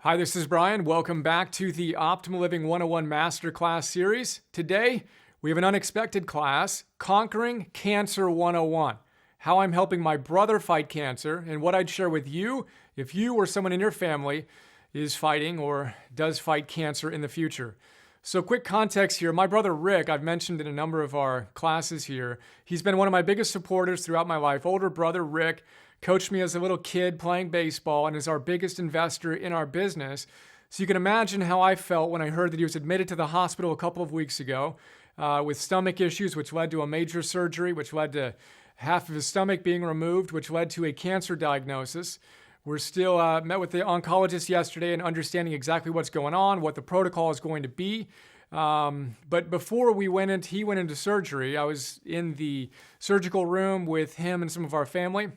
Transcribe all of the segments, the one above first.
Hi, this is Brian. Welcome back to the Optimal Living 101 Masterclass series. Today, we have an unexpected class, Conquering Cancer 101, how I'm helping my brother fight cancer, and what I'd share with you if you or someone in your family is fighting or does fight cancer in the future. So quick context here. My brother Rick, I've mentioned in a number of our classes here, he's been one of my biggest supporters throughout my life. Older brother Rick coached me as a little kid playing baseball and is our biggest investor in our business. So you can imagine how I felt when I heard that he was admitted to the hospital a couple of weeks ago with stomach issues, which led to a major surgery, which led to half of his stomach being removed, which led to a cancer diagnosis. We're still met with the oncologist yesterday and understanding exactly what's going on, what the protocol is going to be. But before he went into surgery, I was in the surgical room with him and some of our family.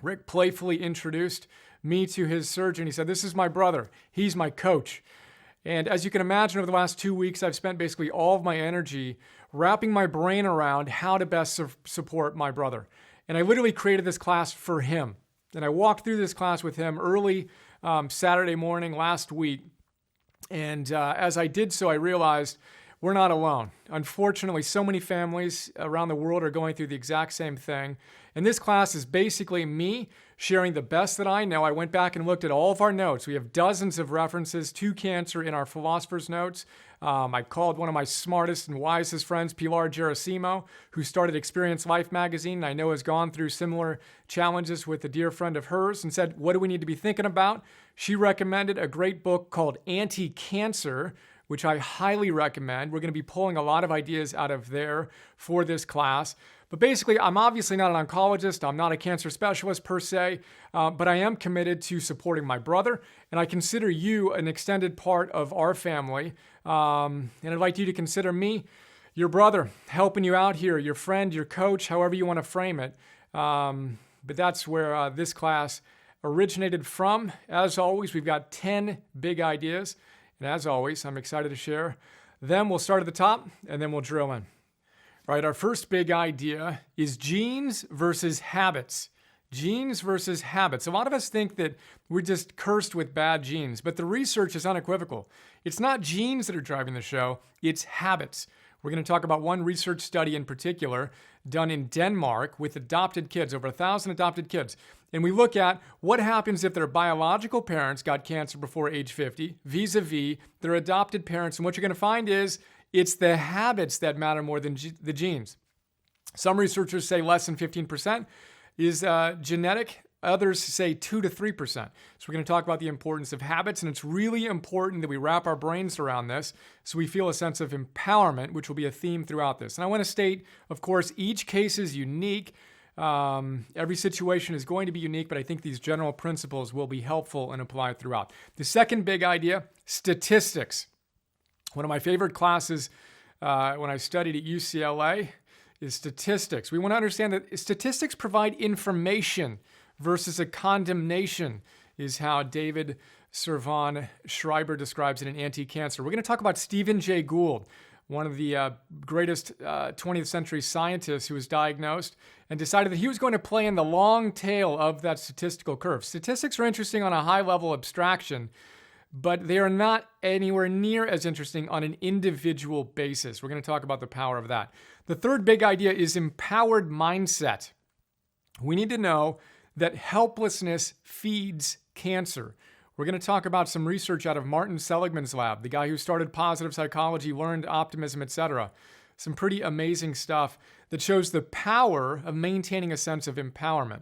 Rick playfully introduced me to his surgeon. He said, "This is my brother. He's my coach." And as you can imagine, over the last 2 weeks, I've spent basically all of my energy wrapping my brain around how to best support my brother. And I literally created this class for him. And I walked through this class with him early Saturday morning last week. And as I did so, I realized we're not alone. Unfortunately, so many families around the world are going through the exact same thing. And this class is basically me sharing the best that I know. I went back and looked at all of our notes. We have dozens of references to cancer in our philosopher's notes. I called one of my smartest and wisest friends, Pilar Gerasimo, who started Experience Life magazine, and I know has gone through similar challenges with a dear friend of hers, and said, what do we need to be thinking about? She recommended a great book called Anti-Cancer, which I highly recommend. We're going to be pulling a lot of ideas out of there for this class. But basically, I'm obviously not an oncologist. I'm not a cancer specialist per se, but I am committed to supporting my brother, and I consider you an extended part of our family. And I'd like you to consider me your brother, helping you out here, your friend, your coach, however you want to frame it. But that's where this class originated from. As always, we've got 10 big ideas. And as always, I'm excited to share them. We'll start at the top, and then we'll drill in. All right, our first big idea is genes versus habits. Genes versus habits. A lot of us think that we're just cursed with bad genes, but the research is unequivocal. It's not genes that are driving the show, it's habits. We're going to talk about one research study in particular done in Denmark with adopted kids, over 1,000 adopted kids. And we look at what happens if their biological parents got cancer before age 50, vis-a-vis their adopted parents. And what you're going to find is it's the habits that matter more than the genes. Some researchers say less than 15% is genetic. Others say 2 to 3%. So we're going to talk about the importance of habits, and it's really important that we wrap our brains around this so we feel a sense of empowerment, which will be a theme throughout this. And I want to state, of course, each case is unique. Every situation is going to be unique, but I think these general principles will be helpful and applied throughout. The second big idea, statistics. One of my favorite classes when I studied at UCLA is statistics. We want to understand that statistics provide information versus a condemnation, is how David Servan Schreiber describes it in Anti-Cancer. We're going to talk about Stephen Jay Gould, one of the greatest 20th century scientists who was diagnosed and decided that he was going to play in the long tail of that statistical curve. Statistics are interesting on a high-level abstraction, but they are not anywhere near as interesting on an individual basis. We're going to talk about the power of that. The third big idea is empowered mindset. We need to know that helplessness feeds cancer. We're going to talk about some research out of Martin Seligman's lab, the guy who started positive psychology, learned optimism, etc. Some pretty amazing stuff that shows the power of maintaining a sense of empowerment.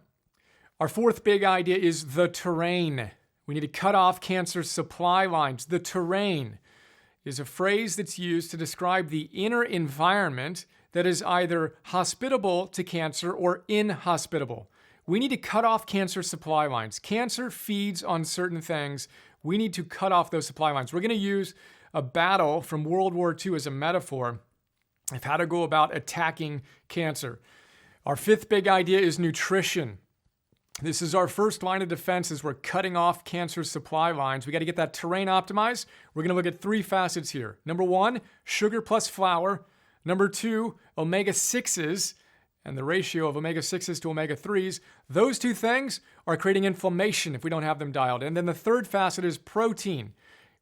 Our fourth big idea is the terrain. We need to cut off cancer supply lines. The terrain is a phrase that's used to describe the inner environment that is either hospitable to cancer or inhospitable. We need to cut off cancer supply lines. Cancer feeds on certain things. We need to cut off those supply lines. We're going to use a battle from World War II as a metaphor of how to go about attacking cancer. Our fifth big idea is nutrition. This is our first line of defense as we're cutting off cancer supply lines. We got to get that terrain optimized. We're going to look at three facets here. Number one, sugar plus flour. Number two, omega-6s. and the ratio of omega-6s to omega-3s, those two things are creating inflammation if we don't have them dialed. And then the third facet is protein.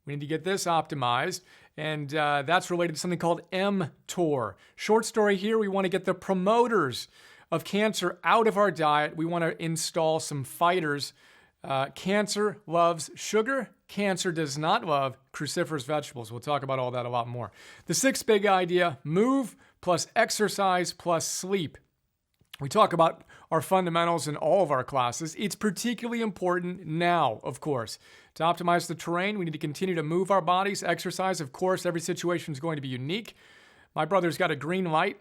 We need to get this optimized, and that's related to something called mTOR. Short story here, we want to get the promoters of cancer out of our diet. We want to install some fighters. Cancer loves sugar. Cancer does not love cruciferous vegetables. We'll talk about all that a lot more. The sixth big idea, move plus exercise plus sleep. We talk about our fundamentals in all of our classes. It's particularly important now, of course. To optimize the terrain, we need to continue to move our bodies, exercise. Of course, every situation is going to be unique. My brother's got a green light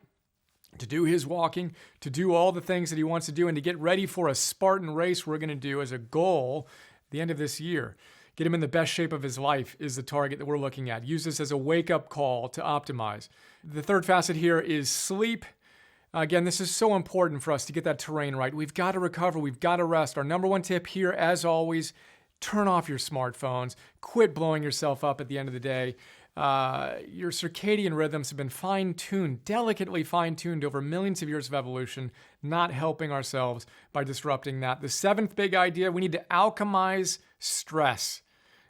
to do his walking, to do all the things that he wants to do, and to get ready for a Spartan race we're going to do as a goal at the end of this year. Get him in the best shape of his life is the target that we're looking at. Use this as a wake-up call to optimize. The third facet here is sleep. Again, this is so important for us to get that terrain right. We've got to recover. We've got to rest. Our number one tip here, as always, turn off your smartphones. Quit blowing yourself up at the end of the day. Your circadian rhythms have been fine-tuned, delicately fine-tuned over millions of years of evolution, not helping ourselves by disrupting that. The seventh big idea, we need to alchemize stress.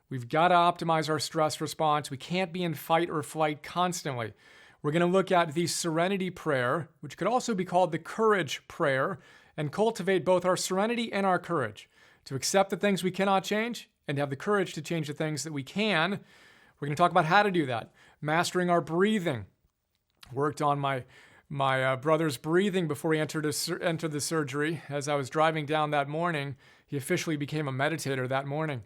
We've got to optimize our stress response. We can't be in fight or flight constantly. We're going to look at the serenity prayer, which could also be called the courage prayer, and cultivate both our serenity and our courage to accept the things we cannot change and have the courage to change the things that we can. We're going to talk about how to do that. Mastering our breathing. Worked on my brother's breathing before he entered the surgery. As I was driving down that morning, he officially became a meditator that morning.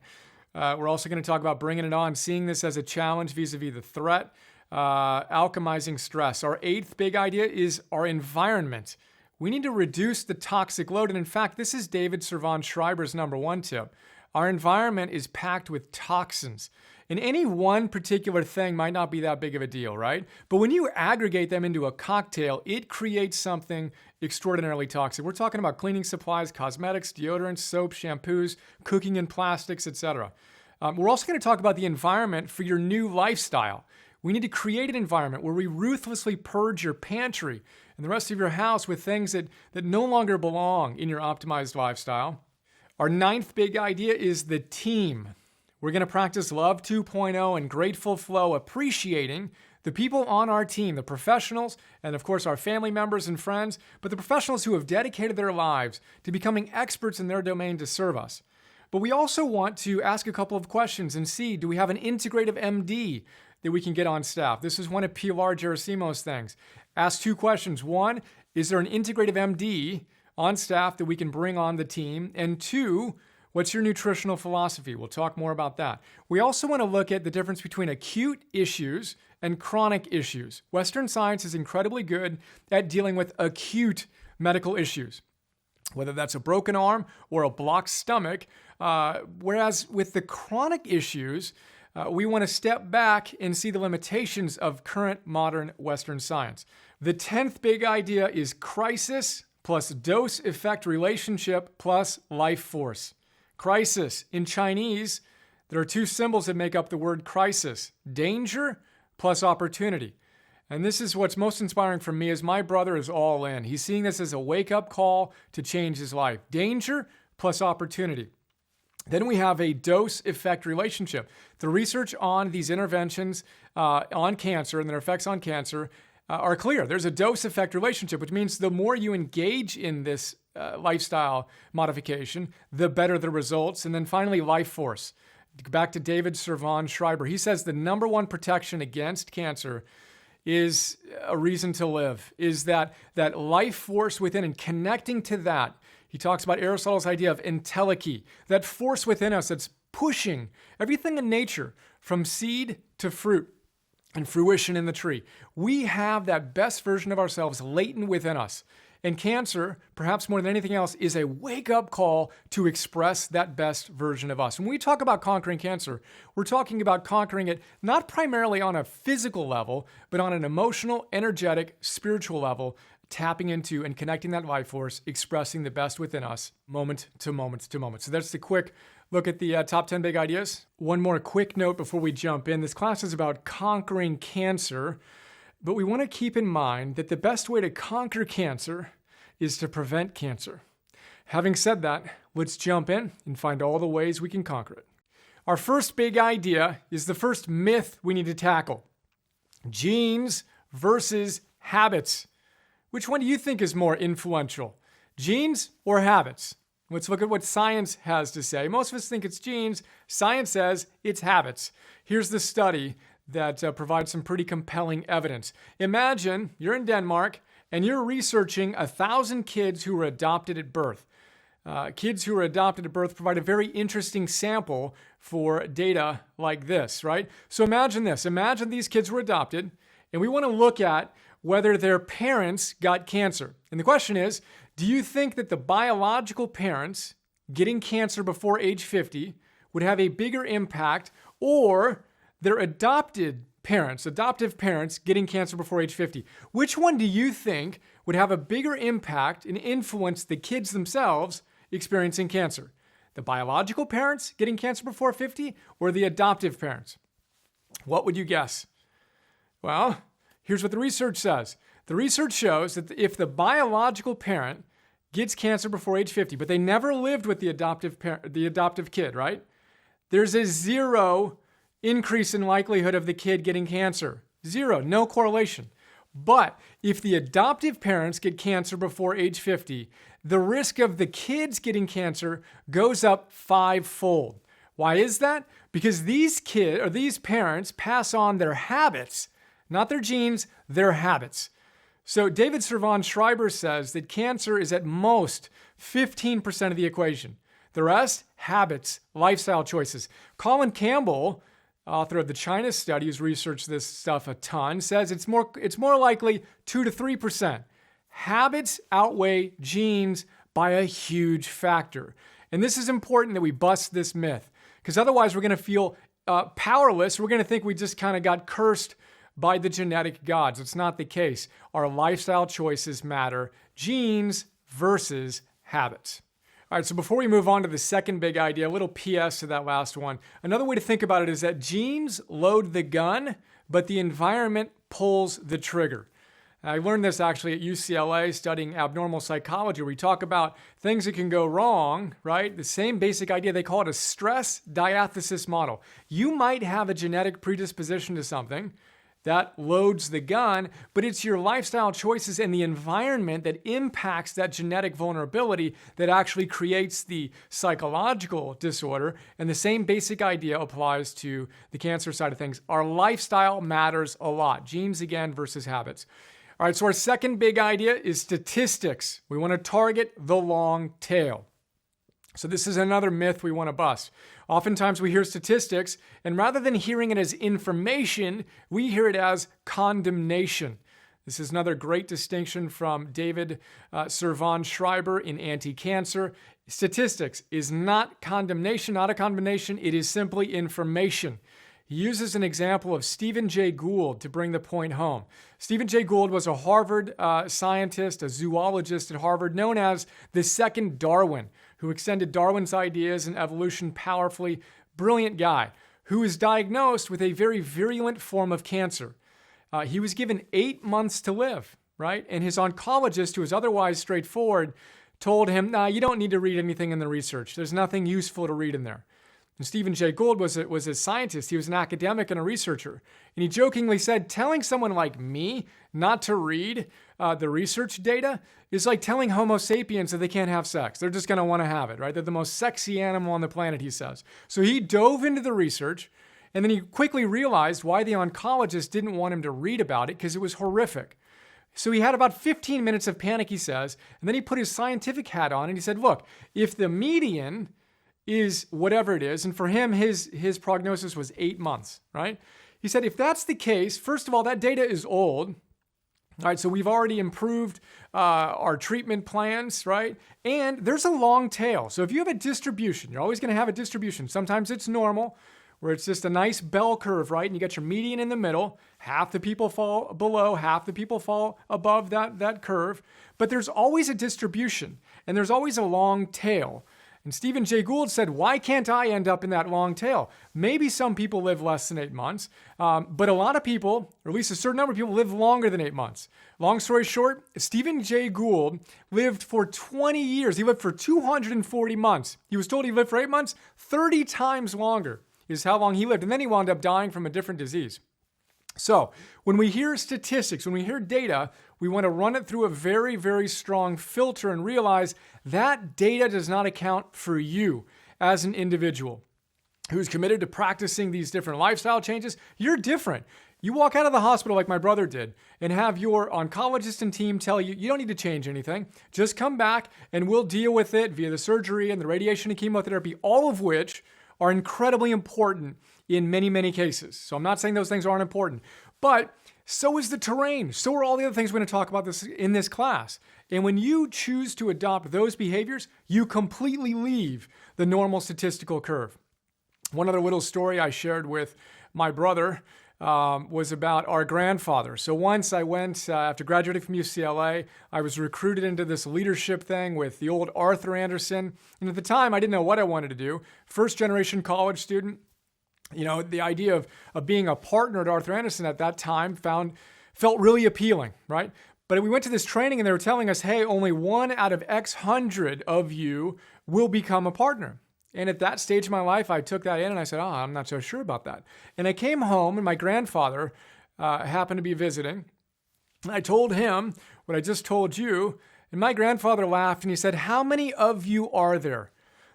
We're also going to talk about bringing it on, seeing this as a challenge vis-a-vis the threat, alchemizing stress. Our eighth big idea is our environment. We need to reduce the toxic load. And in fact, this is David Servan Schreiber's number one tip. Our environment is packed with toxins. And any one particular thing might not be that big of a deal, right? But when you aggregate them into a cocktail, it creates something extraordinarily toxic. We're talking about cleaning supplies, cosmetics, deodorants, soap, shampoos, cooking in plastics, etc. We're also going to talk about the environment for your new lifestyle. We need to create an environment where we ruthlessly purge your pantry and the rest of your house with things that no longer belong in your optimized lifestyle. Our ninth big idea is the team. We're going to practice Love 2.0 and Grateful Flow, appreciating the people on our team, the professionals, and of course our family members and friends, but the professionals who have dedicated their lives to becoming experts in their domain to serve us. But we also want to ask a couple of questions and see, do we have an integrative MD that we can get on staff? This is one of Pilar Gerasimos' things. Ask two questions. One, is there an integrative MD on staff that we can bring on the team? And two, what's your nutritional philosophy? We'll talk more about that. We also want to look at the difference between acute issues and chronic issues. Western science is incredibly good at dealing with acute medical issues, whether that's a broken arm or a blocked stomach. Whereas with the chronic issues, we want to step back and see the limitations of current modern Western science. The 10th big idea is crisis plus dose-effect relationship plus life force. Crisis. In Chinese, there are two symbols that make up the word crisis. Danger plus opportunity. And this is what's most inspiring for me, is my brother is all in. He's seeing this as a wake-up call to change his life. Danger plus opportunity. Then we have a dose-effect relationship. The research on these interventions on cancer and their effects on cancer are clear. There's a dose-effect relationship, which means the more you engage in this lifestyle modification, the better the results. And then finally, life force. Back to David Servan Schreiber. He says the number one protection against cancer is a reason to live, is that life force within, and connecting to that. He talks about Aristotle's idea of entelechy, that force within us that's pushing everything in nature from seed to fruit and fruition in the tree. We have that best version of ourselves latent within us. And cancer, perhaps more than anything else, is a wake-up call to express that best version of us. When we talk about conquering cancer, we're talking about conquering it not primarily on a physical level, but on an emotional, energetic, spiritual level, tapping into and connecting that life force, expressing the best within us, moment to moment to moment. So that's the quick look at the top 10 big ideas. One more quick note before we jump in. This class is about conquering cancer, but we want to keep in mind that the best way to conquer cancer is to prevent cancer. Having said that, let's jump in and find all the ways we can conquer it. Our first big idea is the first myth we need to tackle. Genes versus habits. Which one do you think is more influential? Genes or habits? Let's look at what science has to say. Most of us think it's genes. Science says it's habits. Here's the study that provides some pretty compelling evidence. Imagine you're in Denmark and you're researching 1,000 kids who were adopted at birth. Kids who were adopted at birth provide a very interesting sample for data like this, right? So imagine this. Imagine these kids were adopted, and we want to look at whether their parents got cancer. And the question is, do you think that the biological parents getting cancer before age 50 would have a bigger impact, or their adoptive parents getting cancer before age 50? Which one do you think would have a bigger impact and influence the kids themselves experiencing cancer? The biological parents getting cancer before 50 or the adoptive parents? What would you guess? Well, here's what the research says. The research shows that if the biological parent gets cancer before age 50, but they never lived with the adoptive kid, right? There's a 0 increase in likelihood of the kid getting cancer. 0, no correlation. But if the adoptive parents get cancer before age 50, the risk of the kids getting cancer goes up 5-fold. Why is that? Because these parents pass on their habits, not their genes, their habits. So David Servan Schreiber says that cancer is at most 15% of the equation. The rest, habits, lifestyle choices. Colin Campbell, author of the China study, who's researched this stuff a ton, says it's more likely 2 to 3%. Habits outweigh genes by a huge factor. And this is important that we bust this myth, because otherwise we're going to feel powerless. We're going to think we just kind of got cursed by the genetic gods. It's not the case. Our lifestyle choices matter. Genes versus habits. All right, so before we move on to the second big idea, a little PS to that last one. Another way to think about it is that genes load the gun, but the environment pulls the trigger. I learned this actually at UCLA studying abnormal psychology, where we talk about things that can go wrong, right? The same basic idea. They call it a stress diathesis model. You might have a genetic predisposition to something that loads the gun, but it's your lifestyle choices and the environment that impacts that genetic vulnerability that actually creates the psychological disorder. And the same basic idea applies to the cancer side of things. Our lifestyle matters a lot. Genes again versus habits. All right, so our second big idea is statistics. We want to target the long tail. So this is another myth we want to bust. Oftentimes we hear statistics, and rather than hearing it as information, we hear it as condemnation. This is another great distinction from David Servan Schreiber in Anti-Cancer. Statistics is not condemnation, not a condemnation. It is simply information. He uses an example of Stephen Jay Gould to bring the point home. Stephen Jay Gould was a Harvard scientist, a zoologist at Harvard, known as the second Darwin, who extended Darwin's ideas in evolution powerfully. Brilliant guy, who was diagnosed with a very virulent form of cancer. He was given 8 months to live, right? And his oncologist, who was otherwise straightforward, told him, nah, you don't need to read anything in the research. There's nothing useful to read in there. And Stephen Jay Gould was a scientist. He was an academic and a researcher. And he jokingly said, telling someone like me not to read the research data is like telling Homo sapiens that they can't have sex. They're just going to want to have it, right? They're the most sexy animal on the planet, he says. So he dove into the research, and then he quickly realized why the oncologist didn't want him to read about it, because it was horrific. So he had about 15 minutes of panic, he says, and then he put his scientific hat on and he said, look, if the median is whatever it is, and for him, his prognosis was 8 months, right? He said, if that's the case, first of all, that data is old. All right, so we've already improved our treatment plans, right? And there's a long tail. So if you have a distribution, you're always going to have a distribution. Sometimes it's normal, where it's just a nice bell curve, right? And you got your median in the middle. Half the people fall below, half the people fall above that curve. But there's always a distribution, and there's always a long tail. And Stephen Jay Gould said, why can't I end up in that long tail? Maybe some people live less than 8 months, but a lot of people, or at least a certain number of people, live longer than 8 months. Long story short, Stephen Jay Gould lived for 20 years. He lived for 240 months. He was told he lived for 8 months. 30 times longer is how long he lived. And then he wound up dying from a different disease. So when we hear statistics, when we hear data, we want to run it through a very, very strong filter and realize that data does not account for you as an individual who's committed to practicing these different lifestyle changes. You're different. You walk out of the hospital like my brother did and have your oncologist and team tell you, you don't need to change anything. Just come back and we'll deal with it via the surgery and the radiation and chemotherapy, all of which are incredibly important in many, many cases. So I'm not saying those things aren't important, but so is the terrain. So are all the other things we're going to talk about in this class. And when you choose to adopt those behaviors, you completely leave the normal statistical curve. One other little story I shared with my brother was about our grandfather. So once I went, after graduating from UCLA, I was recruited into this leadership thing with the old Arthur Anderson. And at the time, I didn't know what I wanted to do. First generation college student. You know, the idea of being a partner at Arthur Anderson at that time felt really appealing, right? But we went to this training and they were telling us, hey, only 1 out of X hundred of you will become a partner. And at that stage of my life, I took that in and I said, I'm not so sure about that. And I came home and my grandfather happened to be visiting. And I told him what I just told you. And my grandfather laughed and he said, how many of you are there?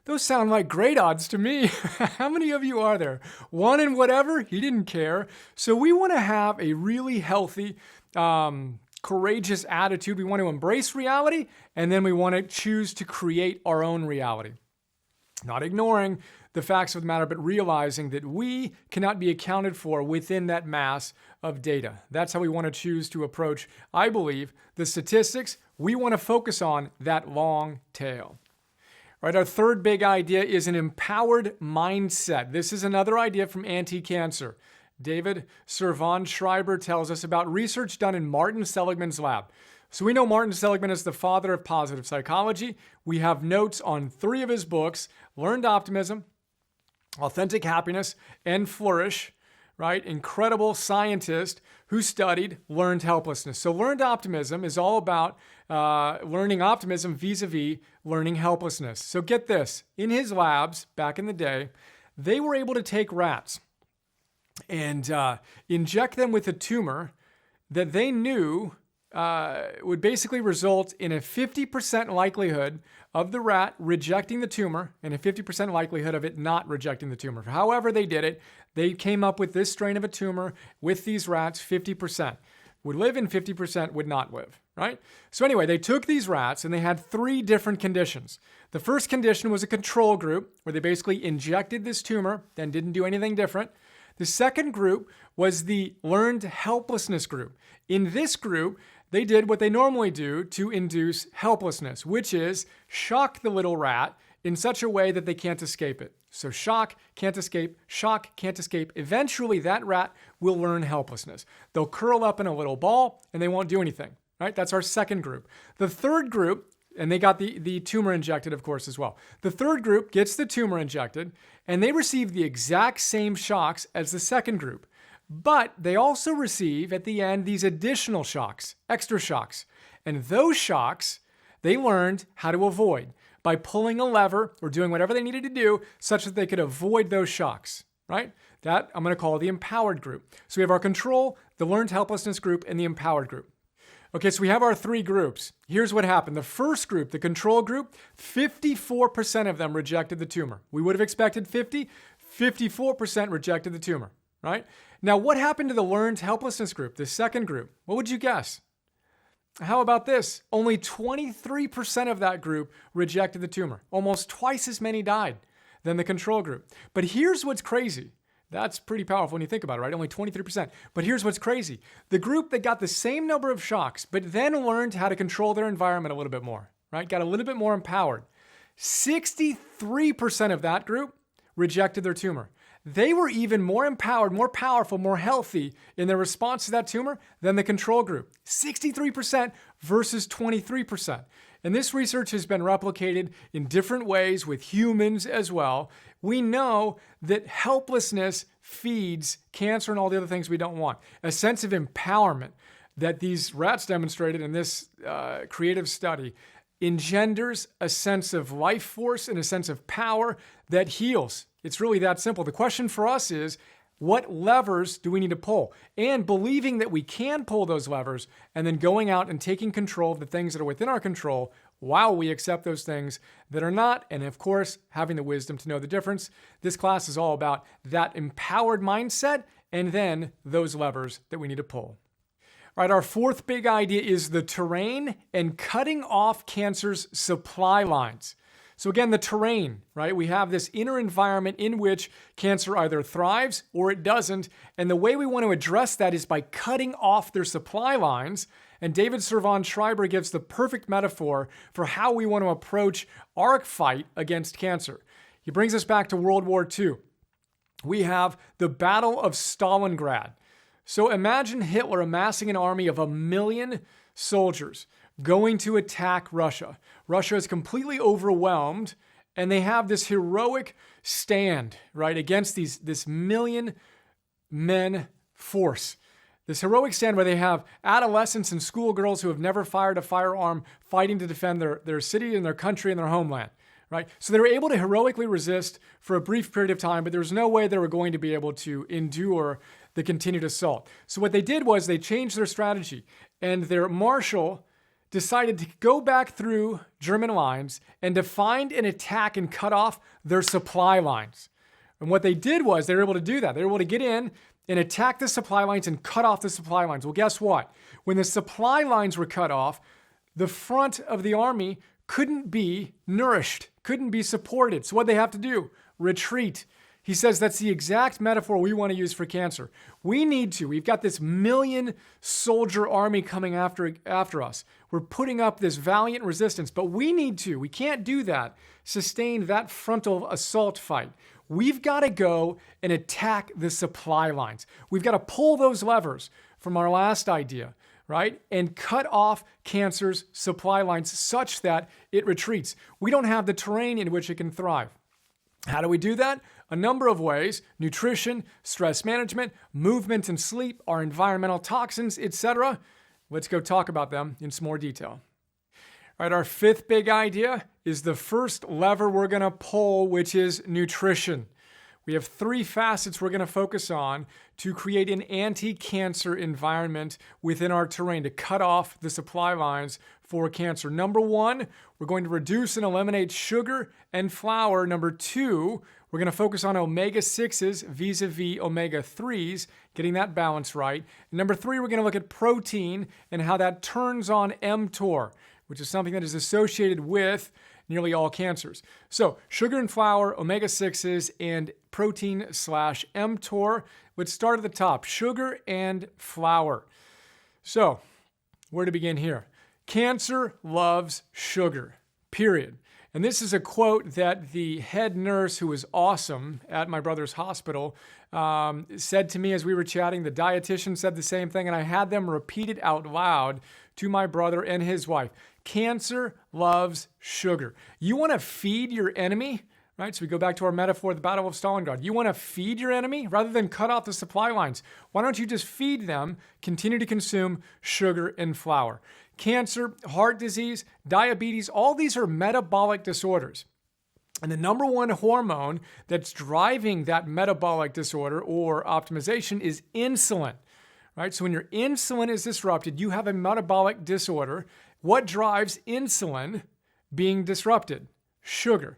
Those sound like great odds to me. How many of you are there? 1 in whatever? He didn't care. So we want to have a really healthy, courageous attitude. We want to embrace reality, and then we want to choose to create our own reality. Not ignoring the facts of the matter, but realizing that we cannot be accounted for within that mass of data. That's how we want to choose to approach, I believe, the statistics. We want to focus on that long tail. Right, our third big idea is an empowered mindset. This is another idea from Anti-Cancer. David Servan-Schreiber tells us about research done in Martin Seligman's lab. So we know Martin Seligman is the father of positive psychology. We have notes on 3 of his books, Learned Optimism, Authentic Happiness, and Flourish. Right? Incredible scientist who studied learned helplessness. So learned optimism is all about learning optimism vis-a-vis learning helplessness. So get this, in his labs back in the day, they were able to take rats and inject them with a tumor that they knew would basically result in a 50% likelihood of the rat rejecting the tumor and a 50% likelihood of it not rejecting the tumor. However they did it, they came up with this strain of a tumor with these rats, 50% would live and 50% would not live, right? So anyway, they took these rats and they had 3 different conditions. The first condition was a control group where they basically injected this tumor, then didn't do anything different. The second group was the learned helplessness group. In this group, they did what they normally do to induce helplessness, which is shock the little rat in such a way that they can't escape it. So shock, can't escape, shock, can't escape. Eventually, that rat will learn helplessness. They'll curl up in a little ball and they won't do anything, right? That's our second group. The third group, and they got the tumor injected, of course, as well. The third group gets the tumor injected and they receive the exact same shocks as the second group. But they also receive, at the end, these additional shocks, extra shocks. And those shocks, they learned how to avoid by pulling a lever or doing whatever they needed to do such that they could avoid those shocks, right? That I'm going to call the empowered group. So we have our control, the learned helplessness group, and the empowered group. Okay, so we have our 3 groups. Here's what happened. The first group, the control group, 54% of them rejected the tumor. We would have expected 54% rejected the tumor, right? Now, what happened to the learned helplessness group, the second group? What would you guess? How about this? Only 23% of that group rejected the tumor. Almost twice as many died than the control group. But here's what's crazy. That's pretty powerful when you think about it, right? Only 23%. But here's what's crazy. The group that got the same number of shocks, but then learned how to control their environment a little bit more, right? Got a little bit more empowered. 63% of that group rejected their tumor. they were even more empowered, more powerful, more healthy in their response to that tumor than the control group. 63% versus 23%. And this research has been replicated in different ways with humans as well. We know that helplessness feeds cancer and all the other things we don't want. A sense of empowerment that these rats demonstrated in this creative study engenders a sense of life force and a sense of power that heals. It's really that simple. The question for us is, what levers do we need to pull? And believing that we can pull those levers and then going out and taking control of the things that are within our control while we accept those things that are not. And of course, having the wisdom to know the difference. This class is all about that empowered mindset and then those levers that we need to pull. All right, our fourth big idea is the terrain and cutting off cancer's supply lines. So again, the terrain, right? We have this inner environment in which cancer either thrives or it doesn't. And the way we want to address that is by cutting off their supply lines. And David Servan-Schreiber gives the perfect metaphor for how we want to approach our fight against cancer. He brings us back to World War II. We have the Battle of Stalingrad. So imagine Hitler amassing an army of 1 million soldiers going to attack Russia. Russia is completely overwhelmed, and they have this heroic stand, right, against this 1 million men force. This heroic stand where they have adolescents and schoolgirls who have never fired a firearm fighting to defend their city and their country and their homeland, right? So they were able to heroically resist for a brief period of time, but there was no way they were going to be able to endure the continued assault. So what they did was they changed their strategy, and their marshal decided to go back through German lines and to find and attack and cut off their supply lines. And what they did was they were able to do that. They were able to get in and attack the supply lines and cut off the supply lines. Well, guess what? When the supply lines were cut off, the front of the army couldn't be nourished, couldn't be supported. So what they have to do? Retreat. He says that's the exact metaphor we want to use for cancer. We've got this 1 million soldier army coming after us. We're putting up this valiant resistance, but we can't do that, sustain that frontal assault fight. We've got to go and attack the supply lines. We've got to pull those levers from our last idea, right? And cut off cancer's supply lines such that it retreats. We don't have the terrain in which it can thrive. How do we do that? A number of ways: nutrition, stress management, movement and sleep, our environmental toxins, etc. Let's go talk about them in some more detail. All right, our fifth big idea is the first lever we're going to pull, which is nutrition. We have 3 facets we're going to focus on to create an anti-cancer environment within our terrain to cut off the supply lines for cancer. Number 1, we're going to reduce and eliminate sugar and flour. Number 2, we're going to focus on omega-6s vis-a-vis omega-3s, getting that balance right. And number 3, we're going to look at protein and how that turns on mTOR, which is something that is associated with nearly all cancers. So sugar and flour, omega-6s, and protein/mTOR. Let's start at the top, sugar and flour. So where to begin here? Cancer loves sugar, period. And this is a quote that the head nurse, who was awesome at my brother's hospital, said to me as we were chatting. The dietitian said the same thing, and I had them repeat it out loud to my brother and his wife. Cancer loves sugar. You want to feed your enemy, right? So we go back to our metaphor, the Battle of Stalingrad. You want to feed your enemy rather than cut off the supply lines. Why don't you just feed them, continue to consume sugar and flour? Cancer, heart disease, diabetes, all these are metabolic disorders. And the number one hormone that's driving that metabolic disorder or optimization is insulin, right? So when your insulin is disrupted, you have a metabolic disorder. What drives insulin being disrupted? Sugar.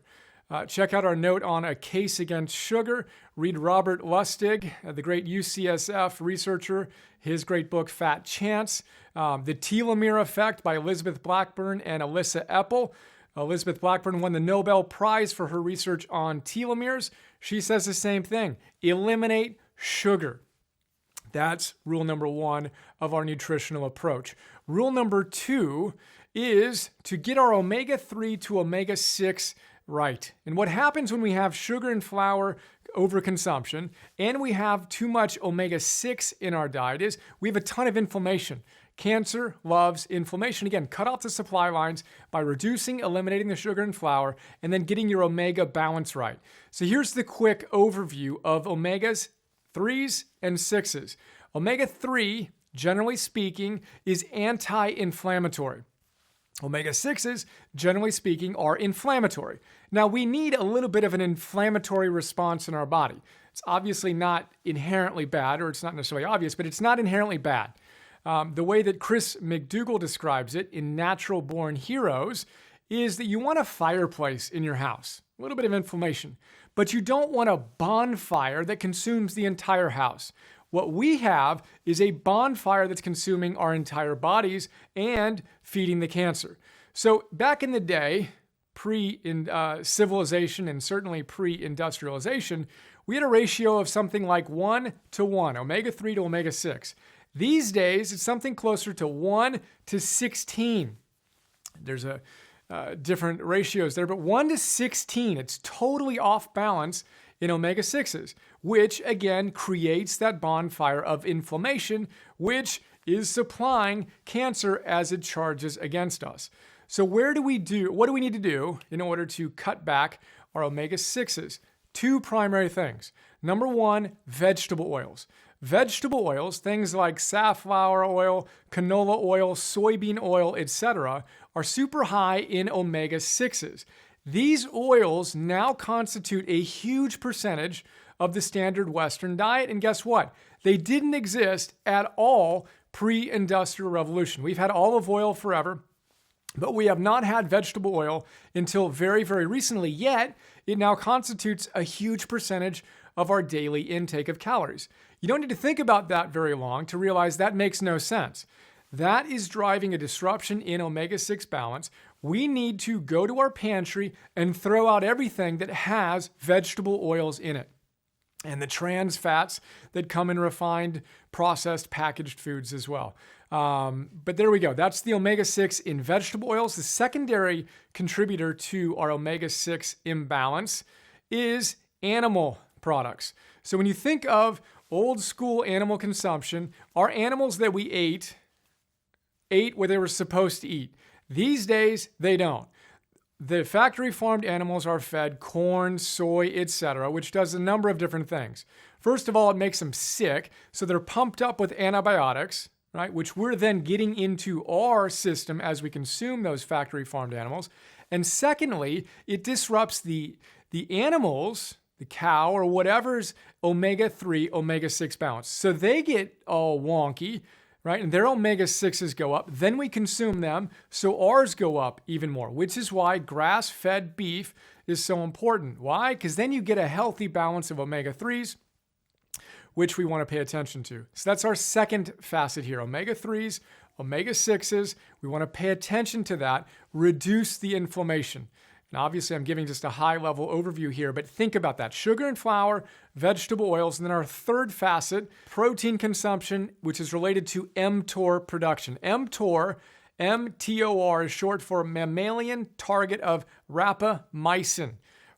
Check out our note on a case against sugar. Read Robert Lustig, the great UCSF researcher, his great book, Fat Chance. The Telomere Effect by Elizabeth Blackburn and Alyssa Epple. Elizabeth Blackburn won the Nobel Prize for her research on telomeres. She says the same thing. Eliminate sugar. That's rule number 1 of our nutritional approach. Rule number 2 is to get our omega-3 to omega-6 right. And what happens when we have sugar and flour overconsumption and we have too much omega-6 in our diet is we have a ton of inflammation. Cancer loves inflammation. Again, cut off the supply lines by eliminating the sugar and flour, and then getting your omega balance right. So here's the quick overview of omegas 3s and 6s. Omega-3, generally speaking, is anti-inflammatory. Omega-6s, generally speaking, are inflammatory. Now, we need a little bit of an inflammatory response in our body. It's obviously not inherently bad, or it's not necessarily obvious, but it's not inherently bad. The way that Chris McDougall describes it in Natural Born Heroes is that you want a fireplace in your house, a little bit of inflammation, but you don't want a bonfire that consumes the entire house. What we have is a bonfire that's consuming our entire bodies and feeding the cancer. So back in the day, pre-civilization and certainly pre-industrialization, we had a ratio of something like 1-to-1, omega-3 to omega-6. These days, it's something closer to 1-to-16. There's different ratios there, but 1-to-16, it's totally off balance in omega-6s, which again creates that bonfire of inflammation, which is supplying cancer as it charges against us. So what do we need to do in order to cut back our omega-6s? Two primary things. Number one, vegetable oils. Vegetable oils, things like safflower oil, canola oil, soybean oil, etc., are super high in omega-6s. These oils now constitute a huge percentage of the standard Western diet, and guess what? They didn't exist at all pre-industrial revolution. We've had olive oil forever, but we have not had vegetable oil until very, very recently, yet it now constitutes a huge percentage of our daily intake of calories. You don't need to think about that very long to realize that makes no sense. That is driving a disruption in omega-6 balance. We need to go to our pantry and throw out everything that has vegetable oils in it, and the trans fats that come in refined, processed, packaged foods as well. But there we go. That's the omega-6 in vegetable oils. The secondary contributor to our omega-6 imbalance is animal products. So when you think of old school animal consumption, our animals that we ate what they were supposed to eat. These days, they don't. The factory farmed animals are fed corn, soy, etc., which does a number of different things. First of all, it makes them sick, so they're pumped up with antibiotics, right, which we're then getting into our system as we consume those factory farmed animals. And secondly, it disrupts the animals, the cow or whatever's omega-3, omega-6 balance. So they get all wonky, right? And their omega-6s go up. Then we consume them, so ours go up even more, which is why grass-fed beef is so important. Why? Because then you get a healthy balance of omega-3s, which we want to pay attention to. So that's our second facet here, omega-3s, omega-6s. We want to pay attention to that, reduce the inflammation. And obviously, I'm giving just a high-level overview here, but think about that. Sugar and flour, vegetable oils, and then our third facet, protein consumption, which is related to mTOR production. mTOR, M-T-O-R, is short for mammalian target of rapamycin.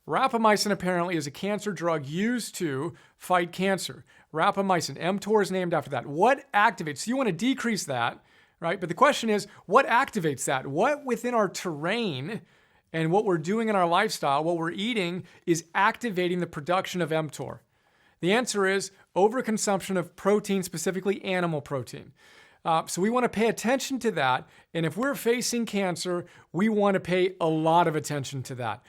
Rapamycin apparently is a cancer drug used to fight cancer. Rapamycin, mTOR is named after that. What activates? So you want to decrease that, right? But the question is, what activates that? What within our terrain and what we're doing in our lifestyle, what we're eating, is activating the production of mTOR? The answer is overconsumption of protein, specifically animal protein. So we want to pay attention to that. And if we're facing cancer, we want to pay a lot of attention to that.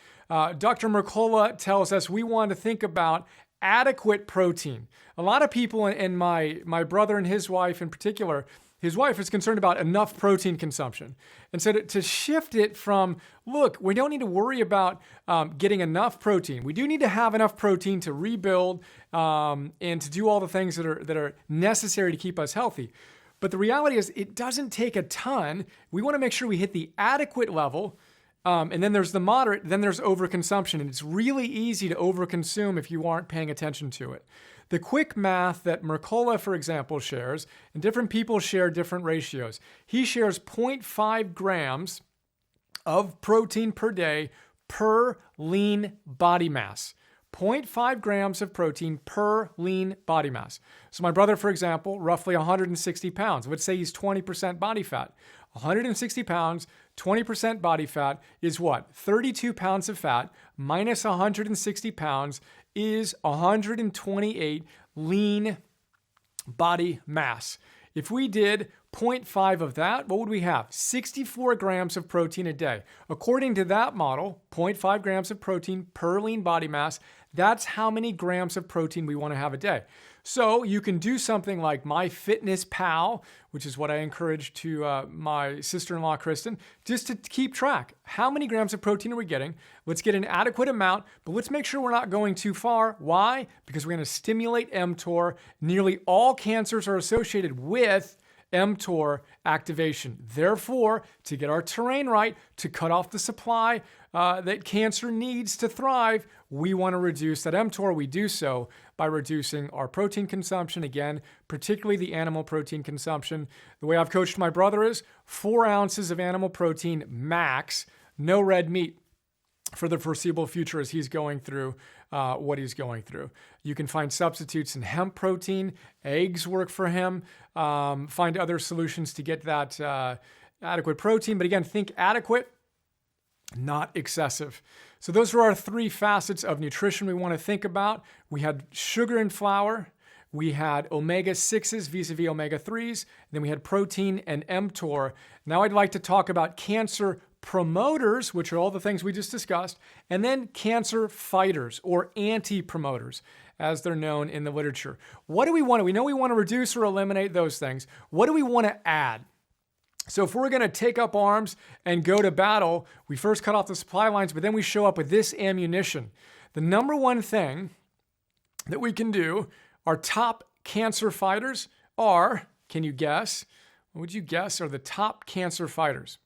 Dr. Mercola tells us we want to think about adequate protein. A lot of people, and my brother and his wife in particular, his wife is concerned about enough protein consumption. And so to shift it from, look, we don't need to worry about getting enough protein. We do need to have enough protein to rebuild and to do all the things that are necessary to keep us healthy. But the reality is it doesn't take a ton. We want to make sure we hit the adequate level. And then there's the moderate, then there's overconsumption. And it's really easy to overconsume if you aren't paying attention to it. The quick math that Mercola, for example, shares, and different people share different ratios. He shares 0.5 grams of protein per day per lean body mass. 0.5 grams of protein per lean body mass. So my brother, for example, roughly 160 pounds. Let's say he's 20% body fat. 160 pounds, 20% body fat is what? 32 pounds of fat minus 160 pounds is 128 lean body mass. If we did 0.5 of that, what would we have? 64 grams of protein a day. According to that model, 0.5 grams of protein per lean body mass, that's how many grams of protein we want to have a day. So you can do something like MyFitnessPal, which is what I encourage to my sister-in-law, Kristen, just to keep track. How many grams of protein are we getting? Let's get an adequate amount, but let's make sure we're not going too far. Why? Because we're going to stimulate mTOR. Nearly all cancers are associated with mTOR activation. Therefore, to get our terrain right, to cut off the supply that cancer needs to thrive, we want to reduce that mTOR. We do so by reducing our protein consumption, again, particularly the animal protein consumption. The way I've coached my brother is 4 ounces of animal protein max, no red meat for the foreseeable future as he's going through what he's going through. You can find substitutes in hemp protein. Eggs work for him. Find other solutions to get that adequate protein. But again, think adequate, not excessive. So those are our 3 facets of nutrition we want to think about. We had sugar and flour. We had omega-6s vis-a-vis omega-3s. Then we had protein and mTOR. Now I'd like to talk about cancer promoters, which are all the things we just discussed, and then cancer fighters or anti-promoters, as they're known in the literature. What do we want? We know we want to reduce or eliminate those things. What do we want to add? So if we're going to take up arms and go to battle, we first cut off the supply lines, but then we show up with this ammunition. The number one thing that we can do, our top cancer fighters are, can you guess? What would you guess are the top cancer fighters?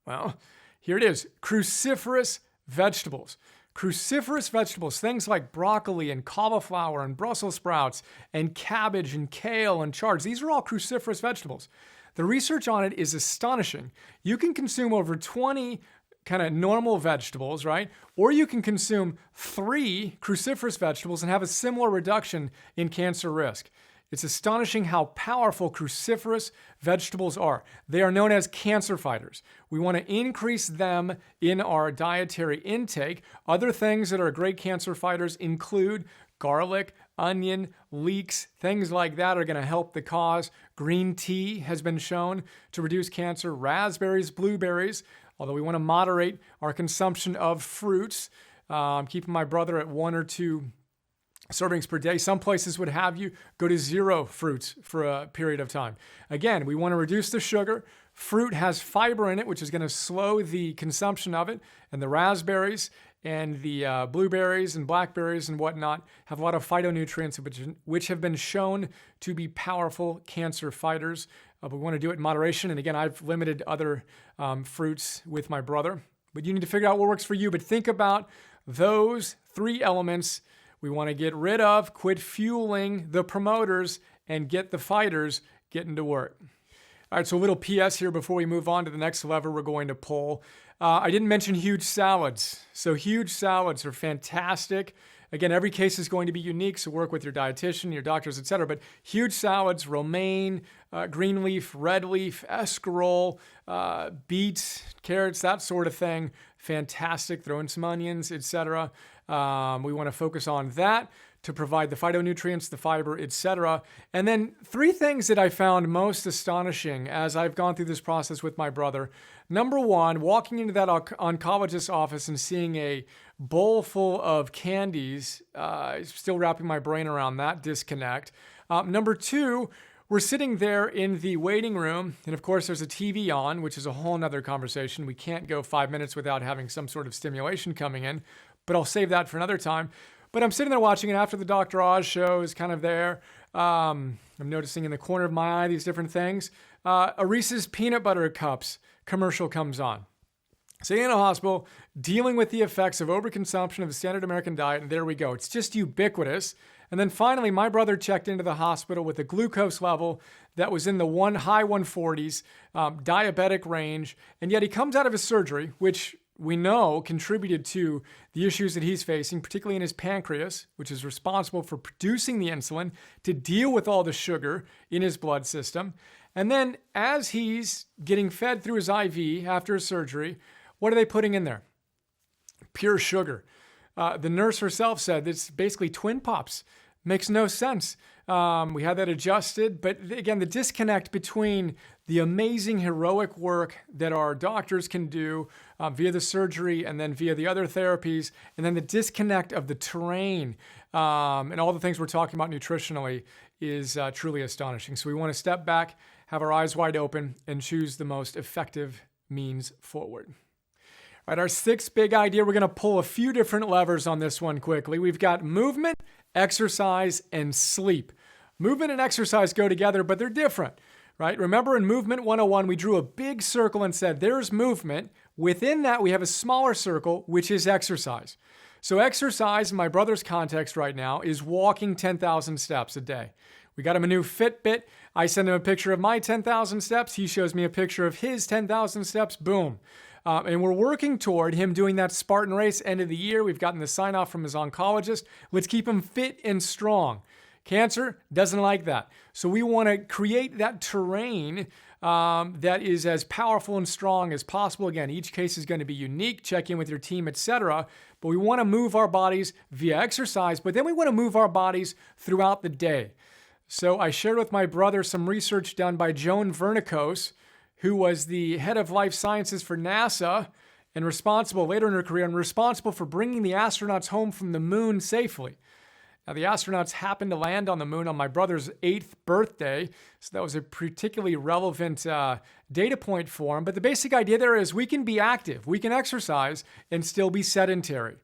Well, here it is, cruciferous vegetables. Cruciferous vegetables, things like broccoli and cauliflower and Brussels sprouts and cabbage and kale and chards. These are all cruciferous vegetables. The research on it is astonishing. You can consume over 20 kind of normal vegetables, right? Or you can consume 3 cruciferous vegetables and have a similar reduction in cancer risk. It's astonishing how powerful cruciferous vegetables are. They are known as cancer fighters. We want to increase them in our dietary intake. Other things that are great cancer fighters include garlic, onion, leeks, things like that are going to help the cause. Green tea has been shown to reduce cancer. Raspberries, blueberries, although we want to moderate our consumption of fruits. I'm keeping my brother at 1 or 2 servings per day. Some places would have you go to 0 fruits for a period of time. Again, we want to reduce the sugar. Fruit has fiber in it, which is going to slow the consumption of it. And the raspberries and the blueberries and blackberries and whatnot have a lot of phytonutrients, which have been shown to be powerful cancer fighters. But we want to do it in moderation. And again, I've limited other fruits with my brother. But you need to figure out what works for you. But think about those 3 elements. We want to get rid of, quit fueling the promoters, and get the fighters getting to work. All right, so a little PS here before we move on to the next lever we're going to pull. I didn't mention huge salads. So huge salads are fantastic. Again, every case is going to be unique, so work with your dietitian, your doctors, etc. But huge salads, romaine, green leaf, red leaf, escarole, beets, carrots, that sort of thing. Fantastic. Throw in some onions, etc. We want to focus on that to provide the phytonutrients, the fiber, etc. And then 3 things that I found most astonishing as I've gone through this process with my brother. Number 1, walking into that oncologist's office and seeing a bowl full of candies, still wrapping my brain around that disconnect. Number 2, we're sitting there in the waiting room, and of course there's a TV on, which is a whole nother conversation. We can't go 5 minutes without having some sort of stimulation coming in, but I'll save that for another time. But I'm sitting there watching it after the Dr. Oz show is kind of there. I'm noticing in the corner of my eye these different things. A Reese's Peanut Butter Cups commercial comes on. Sitting in a hospital, dealing with the effects of overconsumption of the standard American diet, and there we go. It's just ubiquitous. And then finally, my brother checked into the hospital with a glucose level that was in the high 140s, diabetic range, and yet he comes out of his surgery, which we know contributed to the issues that he's facing, particularly in his pancreas, which is responsible for producing the insulin to deal with all the sugar in his blood system. And then as he's getting fed through his IV after his surgery, what are they putting in there? Pure sugar. The nurse herself said it's basically twin pops. Makes no sense. We had that adjusted, but again, the disconnect between the amazing heroic work that our doctors can do via the surgery and then via the other therapies, and then the disconnect of the terrain and all the things we're talking about nutritionally is truly astonishing. So we want to step back, have our eyes wide open, and choose the most effective means forward. All right, our sixth big idea, we're going to pull a few different levers on this one quickly. We've got movement, exercise, and sleep. Movement and exercise go together, but they're different, right? Remember in Movement 101, we drew a big circle and said there's movement. Within that, we have a smaller circle, which is exercise. So exercise, in my brother's context right now, is walking 10,000 steps a day. We got him a new Fitbit. I send him a picture of my 10,000 steps. He shows me a picture of his 10,000 steps. Boom. And we're working toward him doing that Spartan race end of the year. We've gotten the sign off from his oncologist. Let's keep him fit and strong. Cancer doesn't like that. So we want to create that terrain that is as powerful and strong as possible. Again, each case is going to be unique. Check in with your team, etc. But we want to move our bodies via exercise, but then we want to move our bodies throughout the day. So I shared with my brother some research done by Joan Vernikos, who was the head of life sciences for NASA and responsible later in her career and responsible for bringing the astronauts home from the moon safely. Now, the astronauts happened to land on the moon on my brother's 8th birthday, so that was a particularly relevant data point for him. But the basic idea there is we can be active, we can exercise, and still be sedentary,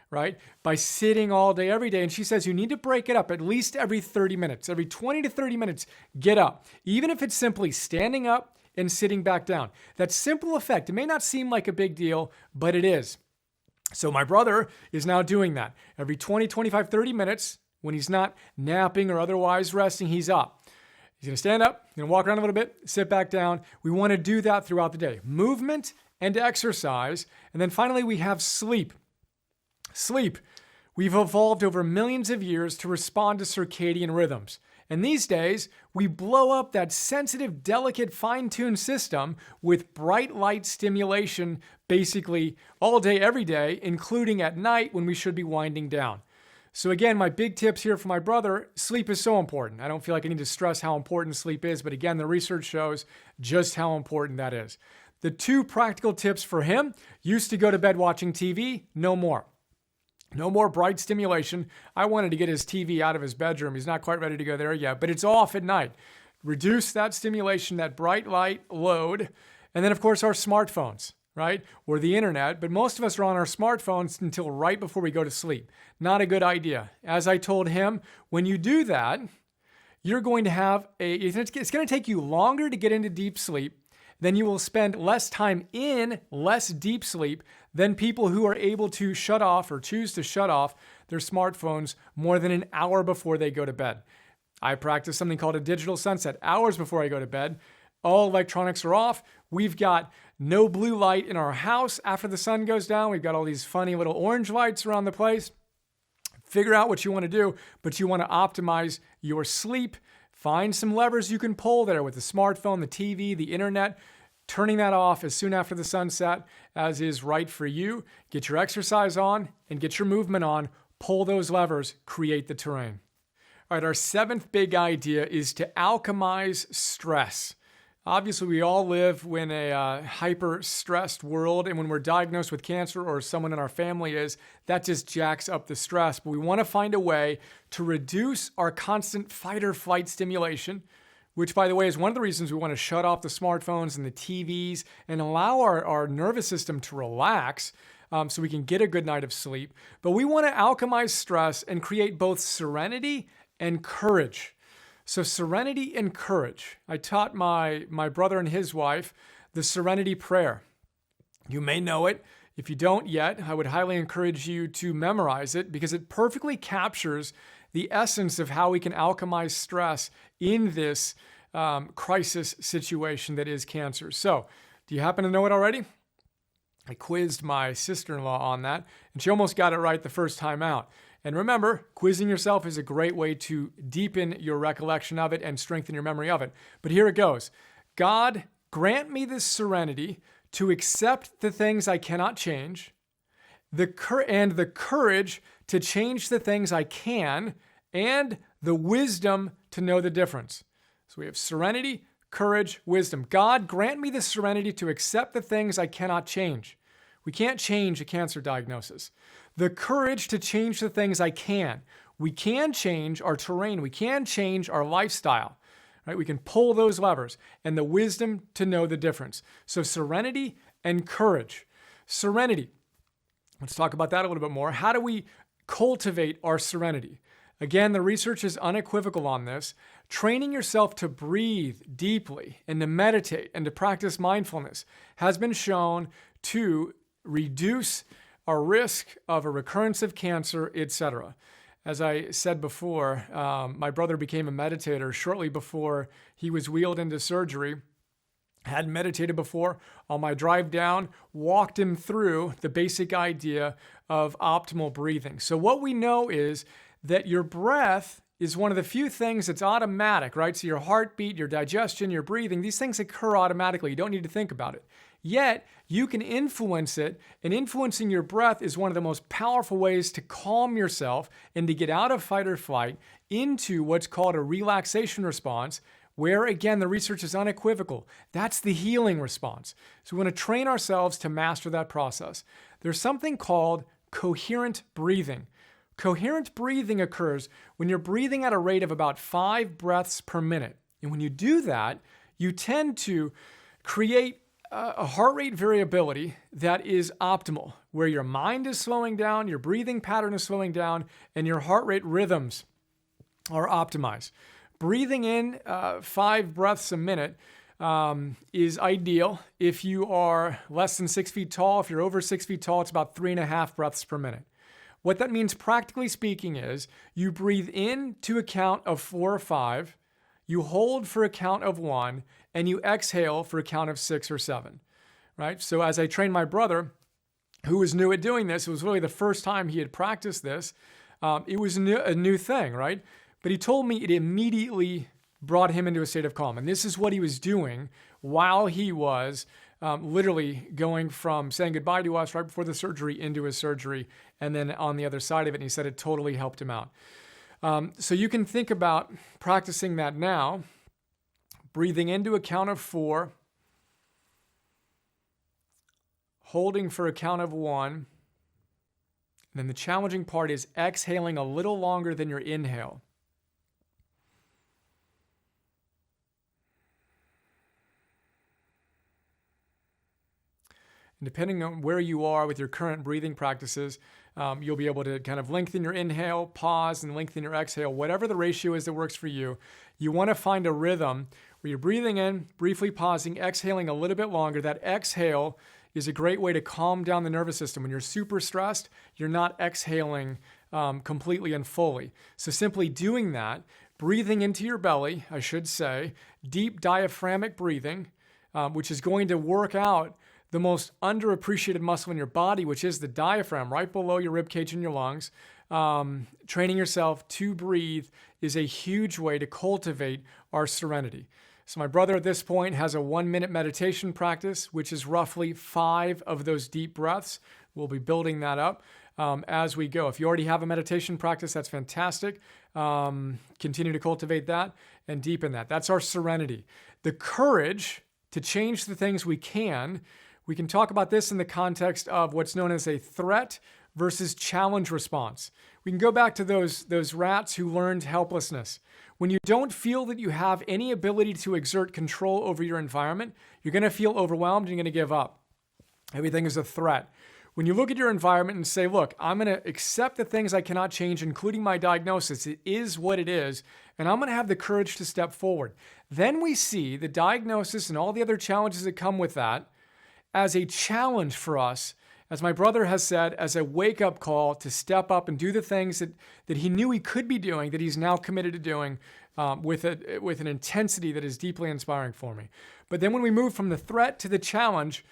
right? By sitting all day, every day. And she says you need to break it up at least every 30 minutes. Every 20 to 30 minutes, get up. Even if it's simply standing up and sitting back down. That simple effect, it may not seem like a big deal, but it is. So my brother is now doing that. Every 20, 25, 30 minutes, when he's not napping or otherwise resting, he's up. He's going to stand up, going to walk around a little bit, sit back down. We want to do that throughout the day. Movement and exercise. And then finally, we have sleep. Sleep. We've evolved over millions of years to respond to circadian rhythms. And these days, we blow up that sensitive, delicate, fine-tuned system with bright light stimulation basically all day, every day, including at night when we should be winding down. So again, my big tips here for my brother, sleep is so important. I don't feel like I need to stress how important sleep is, but again, the research shows just how important that is. The two practical tips for him, used to go to bed watching TV, no more. No more bright stimulation. I wanted to get his TV out of his bedroom. He's not quite ready to go there yet, but it's off at night. Reduce that stimulation, that bright light load. And then, of course, our smartphones, right? Or the internet. But most of us are on our smartphones until right before we go to sleep. Not a good idea. As I told him, when you do that, you're going to have it's going to take you longer to get into deep sleep. Then you will spend less time in less deep sleep than people who are able to shut off or choose to shut off their smartphones more than an hour before they go to bed. I practice something called a digital sunset. Hours before I go to bed, all electronics are off. We've got no blue light in our house after the sun goes down. We've got all these funny little orange lights around the place. Figure out what you want to do, but you want to optimize your sleep. Find some levers you can pull there with the smartphone, the TV, the internet, turning that off as soon after the sunset as is right for you. Get your exercise on and get your movement on. Pull those levers, create the terrain. All right, our seventh big idea is to alchemize stress. Obviously, we all live in a hyper-stressed world, and when we're diagnosed with cancer or someone in our family is, that just jacks up the stress. But we want to find a way to reduce our constant fight-or-flight stimulation, which, by the way, is one of the reasons we want to shut off the smartphones and the TVs and allow our nervous system to relax so we can get a good night of sleep. But we want to alchemize stress and create both serenity and courage. So serenity and courage. I taught my brother and his wife the serenity prayer. You may know it. If you don't yet, I would highly encourage you to memorize it because it perfectly captures the essence of how we can alchemize stress in this crisis situation that is cancer. So, do you happen to know it already? I quizzed my sister-in-law on that, and she almost got it right the first time out. And remember, quizzing yourself is a great way to deepen your recollection of it and strengthen your memory of it. But here it goes. God, grant me this serenity to accept the things I cannot change, and the courage to change the things I can, and the wisdom to know the difference. So we have serenity, courage, wisdom. God, grant me the serenity to accept the things I cannot change. We can't change a cancer diagnosis. The courage to change the things I can. We can change our terrain. We can change our lifestyle. Right? We can pull those levers. And the wisdom to know the difference. So serenity and courage. Serenity. Let's talk about that a little bit more. How do we cultivate our serenity? Again, the research is unequivocal on this. Training yourself to breathe deeply and to meditate and to practice mindfulness has been shown to reduce our risk of a recurrence of cancer, etc. As I said before, my brother became a meditator shortly before he was wheeled into surgery. Hadn't meditated before. On my drive down, walked him through the basic idea of optimal breathing. So what we know is that your breath is one of the few things that's automatic, right? So your heartbeat, your digestion, your breathing, these things occur automatically. You don't need to think about it. Yet, you can influence it, and influencing your breath is one of the most powerful ways to calm yourself and to get out of fight or flight into what's called a relaxation response, where, again, the research is unequivocal. That's the healing response. So we want to train ourselves to master that process. There's something called coherent breathing. Coherent breathing occurs when you're breathing at a rate of about 5 breaths per minute. And when you do that, you tend to create a heart rate variability that is optimal, where your mind is slowing down, your breathing pattern is slowing down, and your heart rate rhythms are optimized. Breathing in 5 breaths a minute is ideal. If you are less than 6 feet tall, if you're over 6 feet tall, it's about 3.5 breaths per minute. What that means, practically speaking, is you breathe in to a count of 4 or 5, you hold for a count of 1, and you exhale for a count of 6 or 7, right? So as I trained my brother, who was new at doing this, it was really the first time he had practiced this. It was a new thing, right? But he told me it immediately brought him into a state of calm. And this is what he was doing while he was literally going from saying goodbye to us right before the surgery into his surgery, and then on the other side of it. And he said it totally helped him out. So you can think about practicing that now, breathing into a count of 4, holding for a count of 1. And then the challenging part is exhaling a little longer than your inhale. And depending on where you are with your current breathing practices, you'll be able to kind of lengthen your inhale, pause, and lengthen your exhale. Whatever the ratio is that works for you, you want to find a rhythm where you're breathing in, briefly pausing, exhaling a little bit longer. That exhale is a great way to calm down the nervous system. When you're super stressed, you're not exhaling completely and fully. So simply doing that, breathing into your belly, I should say, deep diaphragmatic breathing, which is going to work out the most underappreciated muscle in your body, which is the diaphragm, right below your rib cage and your lungs. Training yourself to breathe is a huge way to cultivate our serenity. So my brother at this point has a 1-minute meditation practice, which is roughly 5 of those deep breaths. We'll be building that up as we go. If you already have a meditation practice, that's fantastic. Continue to cultivate that and deepen that. That's our serenity. The courage to change the things we can talk about this in the context of what's known as a threat versus challenge response. We can go back to those rats who learned helplessness. When you don't feel that you have any ability to exert control over your environment, you're going to feel overwhelmed and you're going to give up. Everything is a threat. When you look at your environment and say, look, I'm going to accept the things I cannot change, including my diagnosis. It is what it is, and I'm going to have the courage to step forward. Then we see the diagnosis and all the other challenges that come with that as a challenge for us, as my brother has said, as a wake-up call to step up and do the things that he knew he could be doing, that he's now committed to doing with an intensity that is deeply inspiring for me. But then when we move from the threat to the challenge,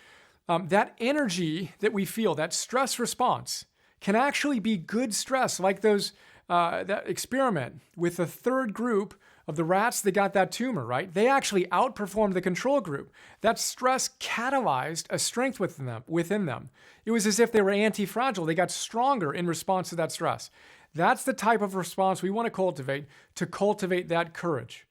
that energy that we feel, that stress response, can actually be good stress, like that experiment with the third group of the rats that got that tumor, right? They actually outperformed the control group. That stress catalyzed a strength within them. It was as if they were anti-fragile. They got stronger in response to that stress. That's the type of response we want to cultivate that courage.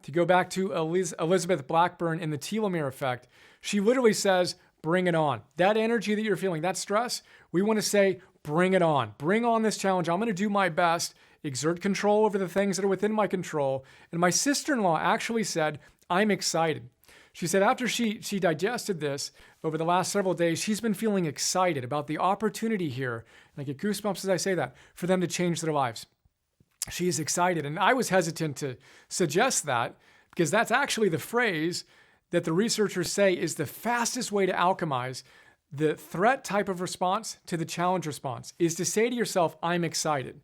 To go back to Elizabeth Blackburn in the telomere effect, she literally says, bring it on. That energy that you're feeling, that stress, we want to say, bring it on. Bring on this challenge. I'm going to do my best, exert control over the things that are within my control. And my sister-in-law actually said, I'm excited. She said after she digested this over the last several days, she's been feeling excited about the opportunity here, and I get goosebumps as I say that, for them to change their lives. She is excited. And I was hesitant to suggest that because that's actually the phrase that the researchers say is the fastest way to alchemize the threat type of response to the challenge response, is to say to yourself, I'm excited.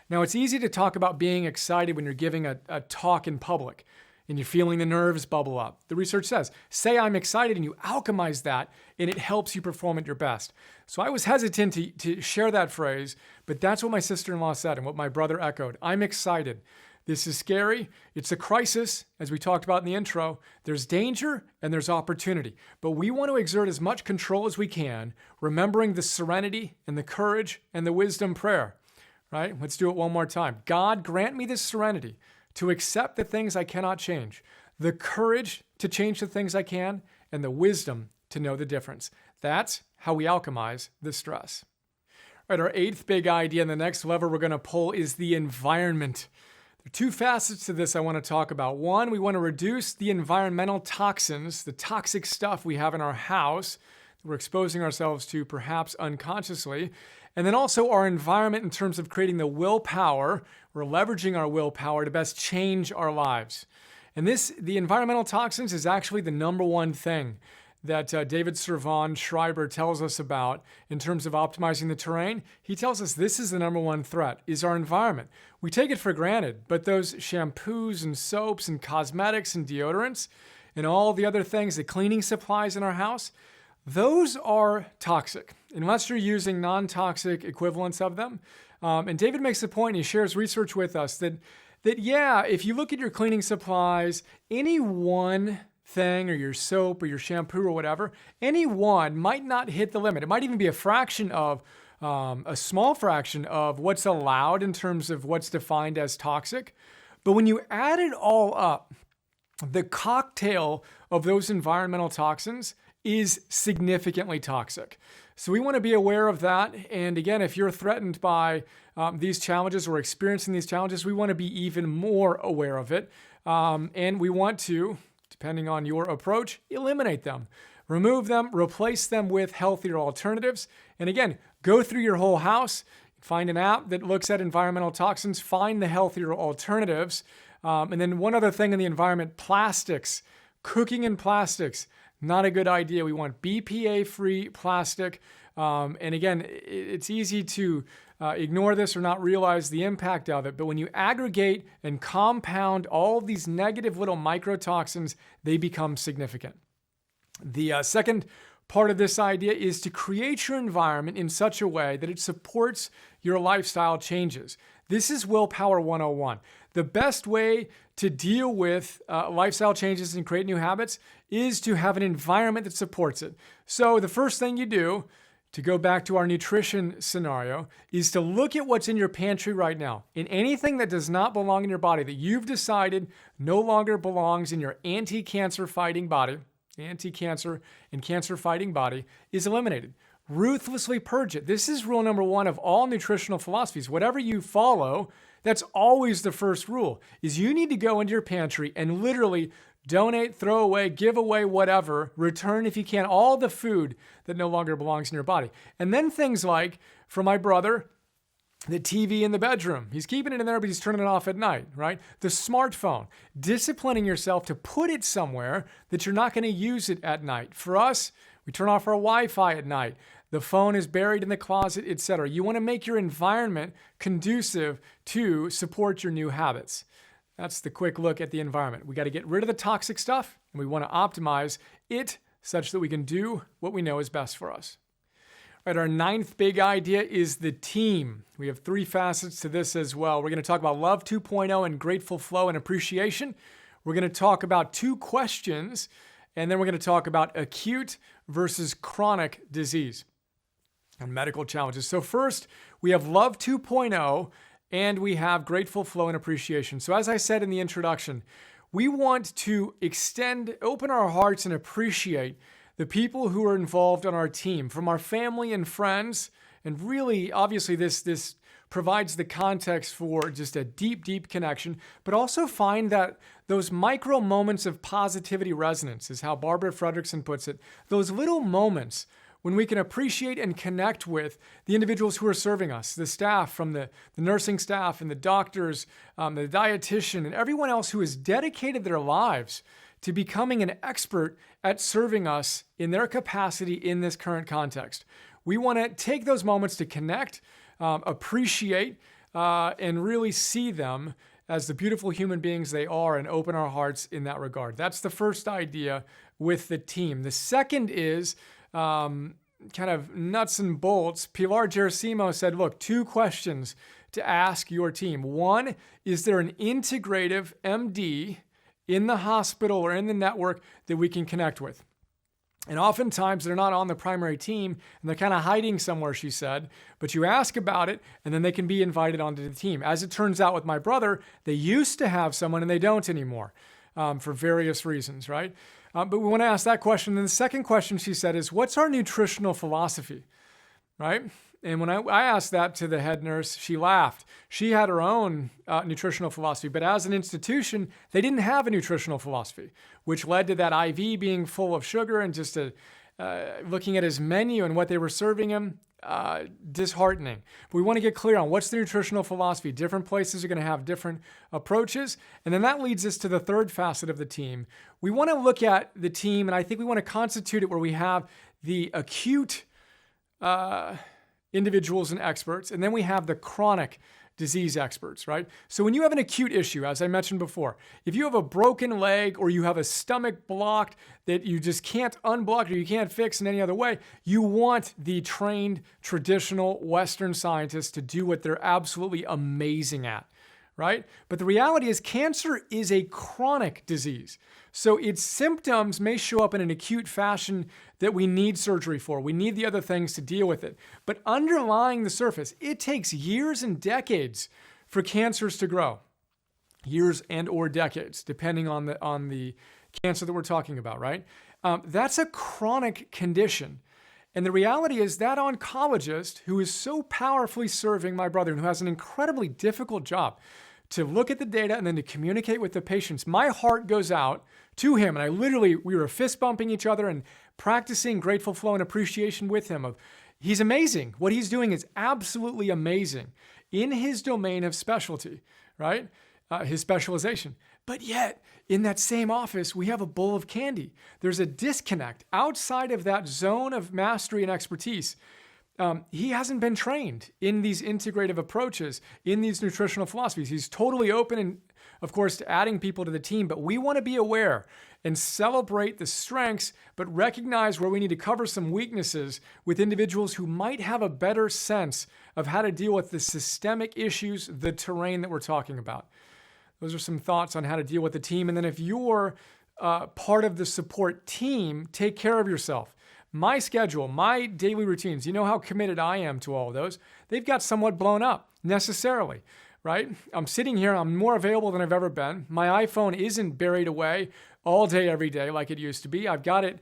Now, it's easy to talk about being excited when you're giving a talk in public and you're feeling the nerves bubble up. The research says, say I'm excited, and you alchemize that, and it helps you perform at your best. So I was hesitant to share that phrase, but that's what my sister-in-law said and what my brother echoed. I'm excited. This is scary. It's a crisis, as we talked about in the intro. There's danger and there's opportunity. But we want to exert as much control as we can, remembering the serenity and the courage and the wisdom prayer. Right? Let's do it one more time. God, grant me this serenity to accept the things I cannot change, the courage to change the things I can, and the wisdom to know the difference. That's how we alchemize the stress. All right, our eighth big idea and the next lever we're going to pull is the environment. There are two facets to this I want to talk about. One, we want to reduce the environmental toxins, the toxic stuff we have in our house that we're exposing ourselves to perhaps unconsciously. And then also our environment in terms of creating the willpower, we're leveraging our willpower to best change our lives. And the environmental toxins is actually the number one thing that David Servan Schreiber tells us about in terms of optimizing the terrain. He tells us this is the number one threat, is our environment. We take it for granted, but those shampoos and soaps and cosmetics and deodorants and all the other things, the cleaning supplies in our house, those are toxic, unless you're using non-toxic equivalents of them. And David makes the point, and he shares research with us that if you look at your cleaning supplies, any one thing or your soap or your shampoo or whatever, any one might not hit the limit. It might even be a small fraction of what's allowed in terms of what's defined as toxic. But when you add it all up, the cocktail of those environmental toxins is significantly toxic. So we want to be aware of that. And again, if you're threatened by these challenges or experiencing these challenges, we want to be even more aware of it. And we want to, depending on your approach, eliminate them, remove them, replace them with healthier alternatives. And again, go through your whole house, find an app that looks at environmental toxins, find the healthier alternatives. And then one other thing in the environment, plastics, cooking in plastics. Not a good idea. We want BPA-free plastic. And again, it's easy to ignore this or not realize the impact of it. But when you aggregate and compound all these negative little microtoxins, they become significant. The second part of this idea is to create your environment in such a way that it supports your lifestyle changes. This is Willpower 101. The best way to deal with lifestyle changes and create new habits is to have an environment that supports it. So the first thing you do, to go back to our nutrition scenario, is to look at what's in your pantry right now. And anything that does not belong in your body, that you've decided no longer belongs in your anti-cancer fighting body, anti-cancer and cancer fighting body, is eliminated. Ruthlessly purge it. This is rule number one of all nutritional philosophies. Whatever you follow, that's always the first rule, is you need to go into your pantry and literally donate, throw away, give away, whatever, return if you can, all the food that no longer belongs in your body. And then things like, for my brother, the TV in the bedroom. He's keeping it in there, but he's turning it off at night, right? The smartphone, disciplining yourself to put it somewhere that you're not going to use it at night. For us, we turn off our Wi-Fi at night. The phone is buried in the closet, etc. You want to make your environment conducive to support your new habits. That's the quick look at the environment. We got to get rid of the toxic stuff, and we want to optimize it such that we can do what we know is best for us. All right, our ninth big idea is the team. We have three facets to this as well. We're going to talk about Love 2.0 and grateful flow and appreciation. We're going to talk about two questions, and then we're going to talk about acute versus chronic disease and medical challenges. So first, we have Love 2.0 and we have grateful flow and appreciation. So as I said in the introduction, we want to open our hearts and appreciate the people who are involved on our team, from our family and friends. And really, obviously, this provides the context for just a deep, deep connection, but also find that those micro moments of positivity resonance is how Barbara Fredrickson puts it. Those little moments when we can appreciate and connect with the individuals who are serving us, the staff, from the nursing staff and the doctors, the dietitian, and everyone else who has dedicated their lives to becoming an expert at serving us in their capacity in this current context. We want to take those moments to connect, appreciate, and really see them as the beautiful human beings they are and open our hearts in that regard. That's the first idea with the team. The second is kind of nuts and bolts. Pilar Gerasimo said, look, two questions to ask your team. One, is there an integrative MD in the hospital or in the network that we can connect with? And oftentimes they're not on the primary team and they're kind of hiding somewhere, she said, but you ask about it and then they can be invited onto the team. As it turns out with my brother, they used to have someone and they don't anymore for various reasons, right? But we want to ask that question. And the second question she said is, what's our nutritional philosophy, right? And when I asked that to the head nurse, she laughed. She had her own nutritional philosophy, but as an institution, they didn't have a nutritional philosophy, which led to that IV being full of sugar and just looking at his menu and what they were serving him, disheartening. But we want to get clear on what's the nutritional philosophy. Different places are going to have different approaches. And then that leads us to the third facet of the team. We want to look at the team, and I think we want to constitute it where we have the acute individuals and experts, and then we have the chronic disease experts, right? So when you have an acute issue, as I mentioned before, if you have a broken leg or you have a stomach blocked that you just can't unblock or you can't fix in any other way, you want the trained traditional Western scientists to do what they're absolutely amazing at, right? But the reality is cancer is a chronic disease. So its symptoms may show up in an acute fashion that we need surgery for. We need the other things to deal with it. But underlying the surface, it takes years and decades for cancers to grow. Years and or decades, depending on the cancer that we're talking about, right? That's a chronic condition. And the reality is that oncologist who is so powerfully serving my brother and who has an incredibly difficult job to look at the data and then to communicate with the patients, my heart goes out to him. And we were fist bumping each other and practicing grateful flow and appreciation with him. He's amazing. What he's doing is absolutely amazing in his domain of specialty, right? His specialization. But yet, in that same office, we have a bowl of candy. There's a disconnect outside of that zone of mastery and expertise. He hasn't been trained in these integrative approaches, in these nutritional philosophies. He's totally open, and of course, to adding people to the team, but we want to be aware and celebrate the strengths, but recognize where we need to cover some weaknesses with individuals who might have a better sense of how to deal with the systemic issues, the terrain that we're talking about. Those are some thoughts on how to deal with the team. And then if you're part of the support team, take care of yourself. My schedule, my daily routines, you know how committed I am to all of those. They've got somewhat blown up necessarily, right? I'm sitting here, I'm more available than I've ever been. My iPhone isn't buried away all day, every day like it used to be. I've got it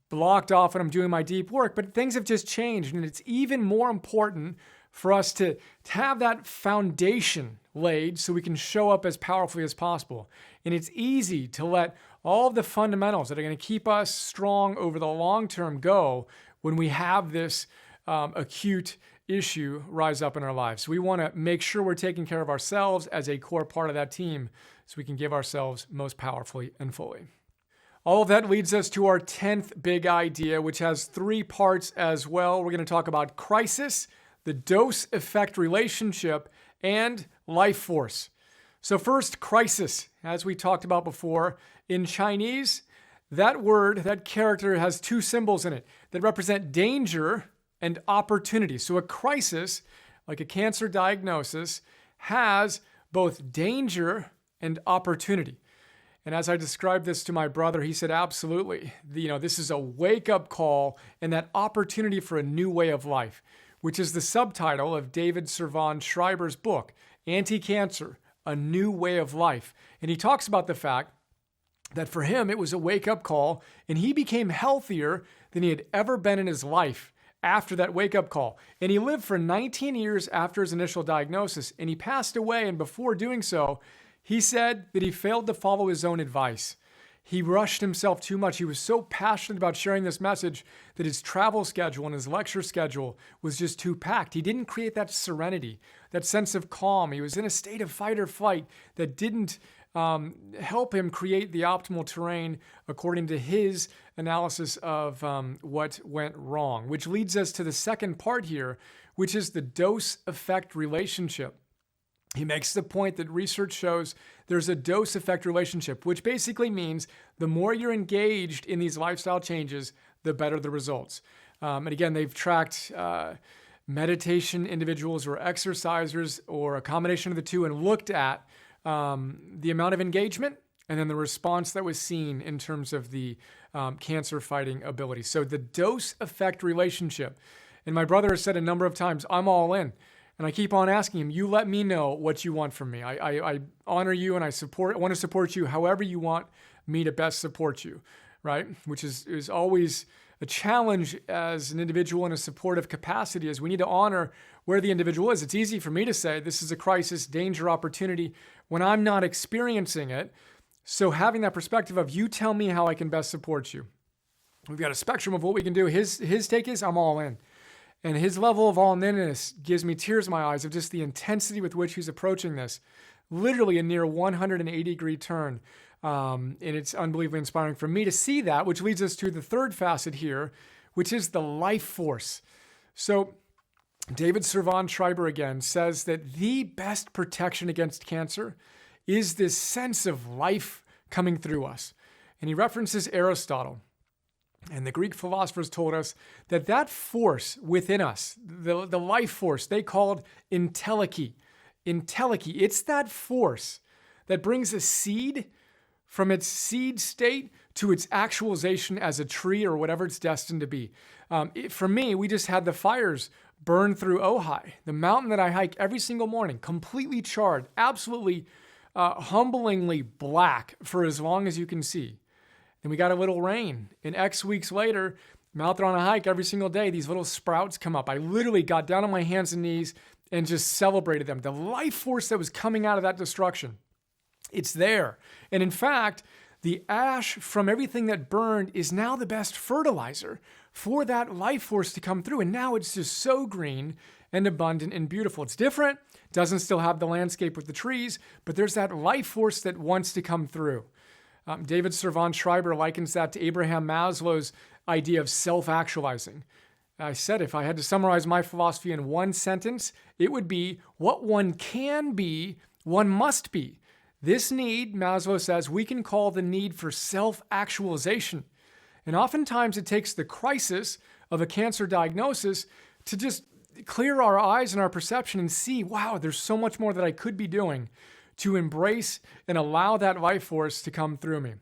blocked off when I'm doing my deep work, but things have just changed. And it's even more important for us to have that foundation laid so we can show up as powerfully as possible. And it's easy to let all of the fundamentals that are going to keep us strong over the long term go when we have this acute issue rise up in our lives. So we want to make sure we're taking care of ourselves as a core part of that team so we can give ourselves most powerfully and fully. All of that leads us to our 10th big idea, which has three parts as well. We're going to talk about crisis, the dose-effect relationship, and life force. So first, crisis. As we talked about before, in Chinese, that word, that character has two symbols in it that represent danger and opportunity. So a crisis, like a cancer diagnosis, has both danger and opportunity. And as I described this to my brother, he said, absolutely. This is a wake-up call and that opportunity for a new way of life, which is the subtitle of David Servan Schreiber's book, Anti-Cancer, A New Way of Life. And he talks about the fact that for him, it was a wake-up call, and he became healthier than he had ever been in his life after that wake-up call. And he lived for 19 years after his initial diagnosis, and he passed away, and before doing so, he said that he failed to follow his own advice. He rushed himself too much. He was so passionate about sharing this message that his travel schedule and his lecture schedule was just too packed. He didn't create that serenity, that sense of calm. He was in a state of fight or flight that didn't help him create the optimal terrain according to his analysis of what went wrong, which leads us to the second part here, which is the dose-effect relationship. He makes the point that research shows there's a dose-effect relationship, which basically means the more you're engaged in these lifestyle changes, the better the results. And again, they've tracked meditation individuals or exercisers or a combination of the two and looked at the amount of engagement and then the response that was seen in terms of the cancer-fighting ability. So the dose-effect relationship. And my brother has said a number of times, I'm all in. And I keep on asking him, you let me know what you want from me. I honor you and I want to support you however you want me to best support you, right? Which is always a challenge as an individual in a supportive capacity, is we need to honor where the individual is. It's easy for me to say this is a crisis, danger, opportunity when I'm not experiencing it. So having that perspective of you tell me how I can best support you. We've got a spectrum of what we can do. His take is I'm all in. And his level of all-inness gives me tears in my eyes of just the intensity with which he's approaching this. Literally a near 180-degree turn. And it's unbelievably inspiring for me to see that, which leads us to the third facet here, which is the life force. So David Servan Schreiber again says that the best protection against cancer is this sense of life coming through us. And he references Aristotle. And the Greek philosophers told us that that force within us, the life force, they called entelechy. Entelechy, it's that force that brings a seed from its seed state to its actualization as a tree or whatever it's destined to be. For me, we just had the fires burn through Ojai, the mountain that I hike every single morning, completely charred, absolutely humblingly black for as long as you can see. Then we got a little rain. And X weeks later, I'm out there on a hike every single day. These little sprouts come up. I literally got down on my hands and knees and just celebrated them. The life force that was coming out of that destruction, it's there. And in fact, the ash from everything that burned is now the best fertilizer for that life force to come through. And now it's just so green and abundant and beautiful. It's different. Doesn't still have the landscape with the trees, but there's that life force that wants to come through. David Servan Schreiber likens that to Abraham Maslow's idea of self-actualizing. I said if I had to summarize my philosophy in one sentence, it would be what one can be, one must be. This need, Maslow says, we can call the need for self-actualization. And oftentimes it takes the crisis of a cancer diagnosis to just clear our eyes and our perception and see, wow, there's so much more that I could be doing to embrace and allow that life force to come through me.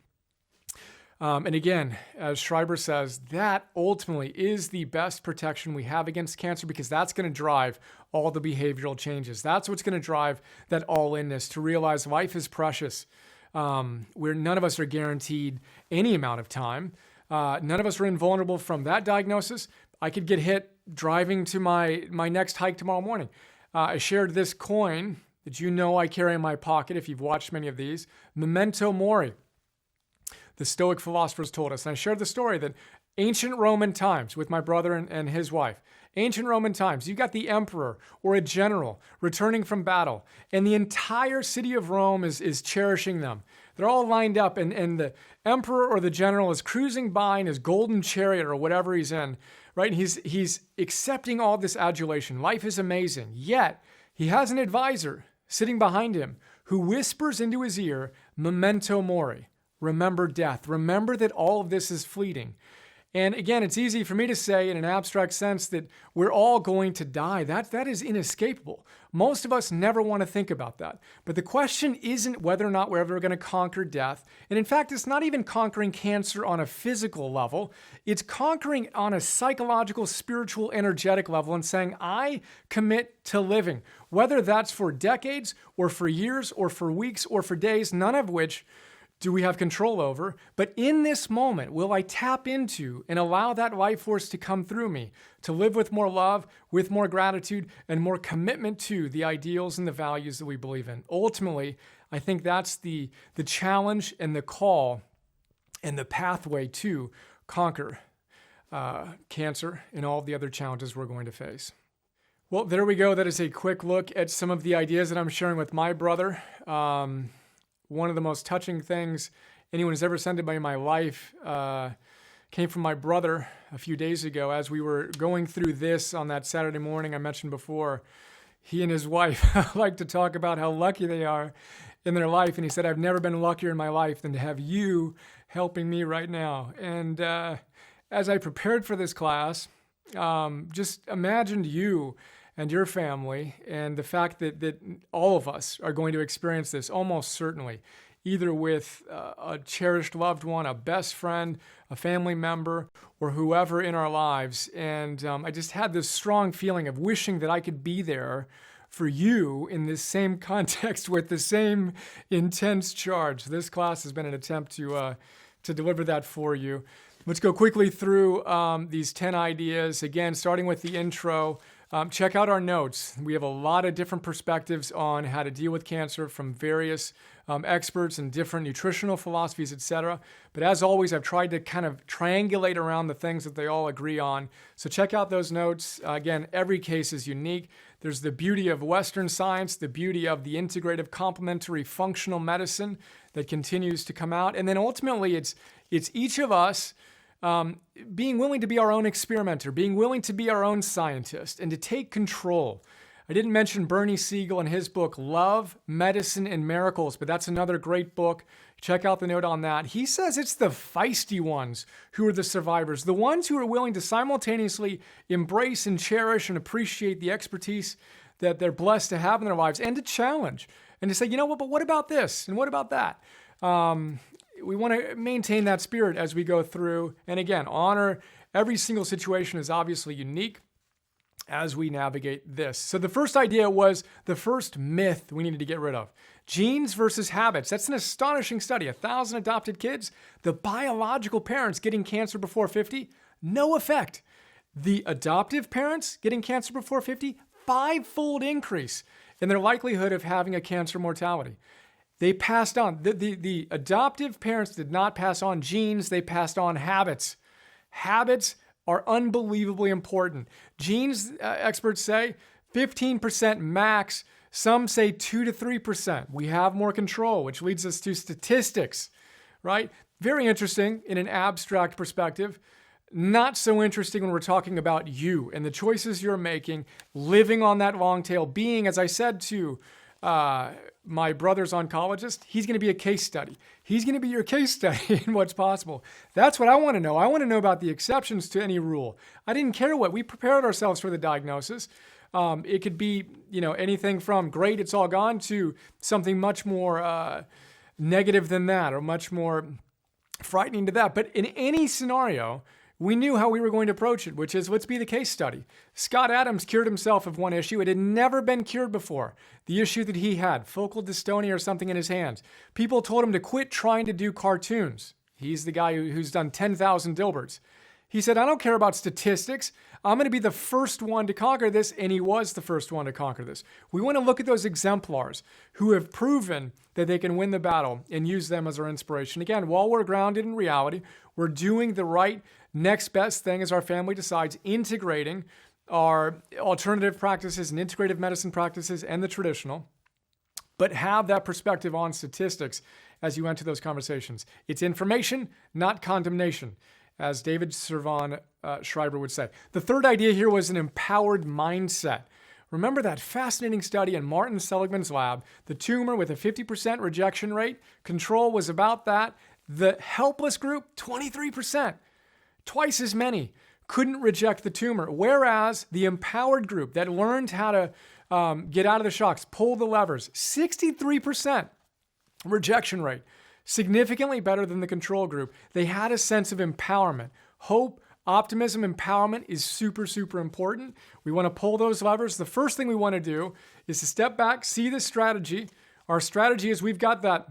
And again, as Schreiber says, that ultimately is the best protection we have against cancer because that's going to drive all the behavioral changes. That's what's going to drive that all-inness to realize life is precious. Where none of us are guaranteed any amount of time. None of us are invulnerable from that diagnosis. I could get hit driving to my next hike tomorrow morning. I shared this coin that you know I carry in my pocket if you've watched many of these. Memento Mori. The Stoic philosophers told us. And I shared the story that ancient Roman times with my brother and his wife. Ancient Roman times, you got the emperor or a general returning from battle, and the entire city of Rome is cherishing them. They're all lined up, and the emperor or the general is cruising by in his golden chariot or whatever he's in, right? He's accepting all this adulation. Life is amazing. Yet, he has an advisor sitting behind him who whispers into his ear, memento mori, remember death. Remember that all of this is fleeting. And again, it's easy for me to say in an abstract sense that we're all going to die. That is inescapable. Most of us never want to think about that. But the question isn't whether or not we're ever going to conquer death. And in fact, it's not even conquering cancer on a physical level. It's conquering on a psychological, spiritual, energetic level and saying, I commit to living. Whether that's for decades or for years or for weeks or for days, none of which do we have control over? But in this moment, will I tap into and allow that life force to come through me, to live with more love, with more gratitude, and more commitment to the ideals and the values that we believe in? Ultimately, I think that's the challenge and the call and the pathway to conquer cancer and all of the other challenges we're going to face. Well, there we go. That is a quick look at some of the ideas that I'm sharing with my brother. One of the most touching things anyone has ever said to me in my life came from my brother a few days ago as we were going through this on that Saturday morning I mentioned before. He and his wife like to talk about how lucky they are in their life. And he said, I've never been luckier in my life than to have you helping me right now. And as I prepared for this class, just imagined you and your family, and the fact that all of us are going to experience this almost certainly, either with a cherished loved one, a best friend, a family member, or whoever in our lives. And I just had this strong feeling of wishing that I could be there for you in this same context with the same intense charge. This class has been an attempt to deliver that for you. Let's go quickly through these 10 ideas. Again, starting with the intro. Check out our notes. We have a lot of different perspectives on how to deal with cancer from various experts and different nutritional philosophies, etc. But as always, I've tried to kind of triangulate around the things that they all agree on. So check out those notes. Again, every case is unique. There's the beauty of Western science, the beauty of the integrative complementary functional medicine that continues to come out. And then ultimately, it's each of us being willing to be our own experimenter, being willing to be our own scientist, and to take control. I didn't mention Bernie Siegel and his book, Love, Medicine, and Miracles, but that's another great book. Check out the note on that. He says it's the feisty ones who are the survivors, the ones who are willing to simultaneously embrace and cherish and appreciate the expertise that they're blessed to have in their lives, and to challenge, and to say, you know what, but what about this, and what about that? We want to maintain that spirit as we go through. And again, honor every single situation is obviously unique as we navigate this. So the first idea was the first myth we needed to get rid of. Genes versus habits. That's an astonishing study. 1,000 adopted kids, the biological parents getting cancer before 50, no effect. The adoptive parents getting cancer before 50, 5-fold increase in their likelihood of having a cancer mortality. They passed on. The adoptive parents did not pass on genes. They passed on habits. Habits are unbelievably important. Genes, experts say, 15% max. Some say 2 to 3%. We have more control, which leads us to statistics, right? Very interesting in an abstract perspective. Not so interesting when we're talking about you and the choices you're making, living on that long tail, being, as I said to my brother's oncologist, he's going to be a case study. He's going to be your case study in what's possible. That's what I want to know. I want to know about the exceptions to any rule. I didn't care what. We prepared ourselves for the diagnosis. It could be, anything from great, it's all gone, to something much more negative than that, or much more frightening to that. But in any scenario, we knew how we were going to approach it, which is, let's be the case study. Scott Adams cured himself of one issue. It had never been cured before. The issue that he had, focal dystonia or something in his hands. People told him to quit trying to do cartoons. He's the guy who's done 10,000 Dilberts. He said, I don't care about statistics. I'm going to be the first one to conquer this, and he was the first one to conquer this. We want to look at those exemplars who have proven that they can win the battle and use them as our inspiration. Again, while we're grounded in reality, we're doing the right next best thing as our family decides, integrating our alternative practices and integrative medicine practices and the traditional, but have that perspective on statistics as you enter those conversations. It's information, not condemnation, as David Servan Schreiber would say. The third idea here was an empowered mindset. Remember that fascinating study in Martin Seligman's lab, the tumor with a 50% rejection rate? Control was about that. The helpless group, 23%, twice as many, couldn't reject the tumor. Whereas the empowered group that learned how to get out of the shocks, pull the levers, 63% rejection rate, significantly better than the control group. They had a sense of empowerment. Hope, optimism, empowerment is super, super important. We want to pull those levers. The first thing we want to do is to step back, see the strategy. Our strategy is we've got that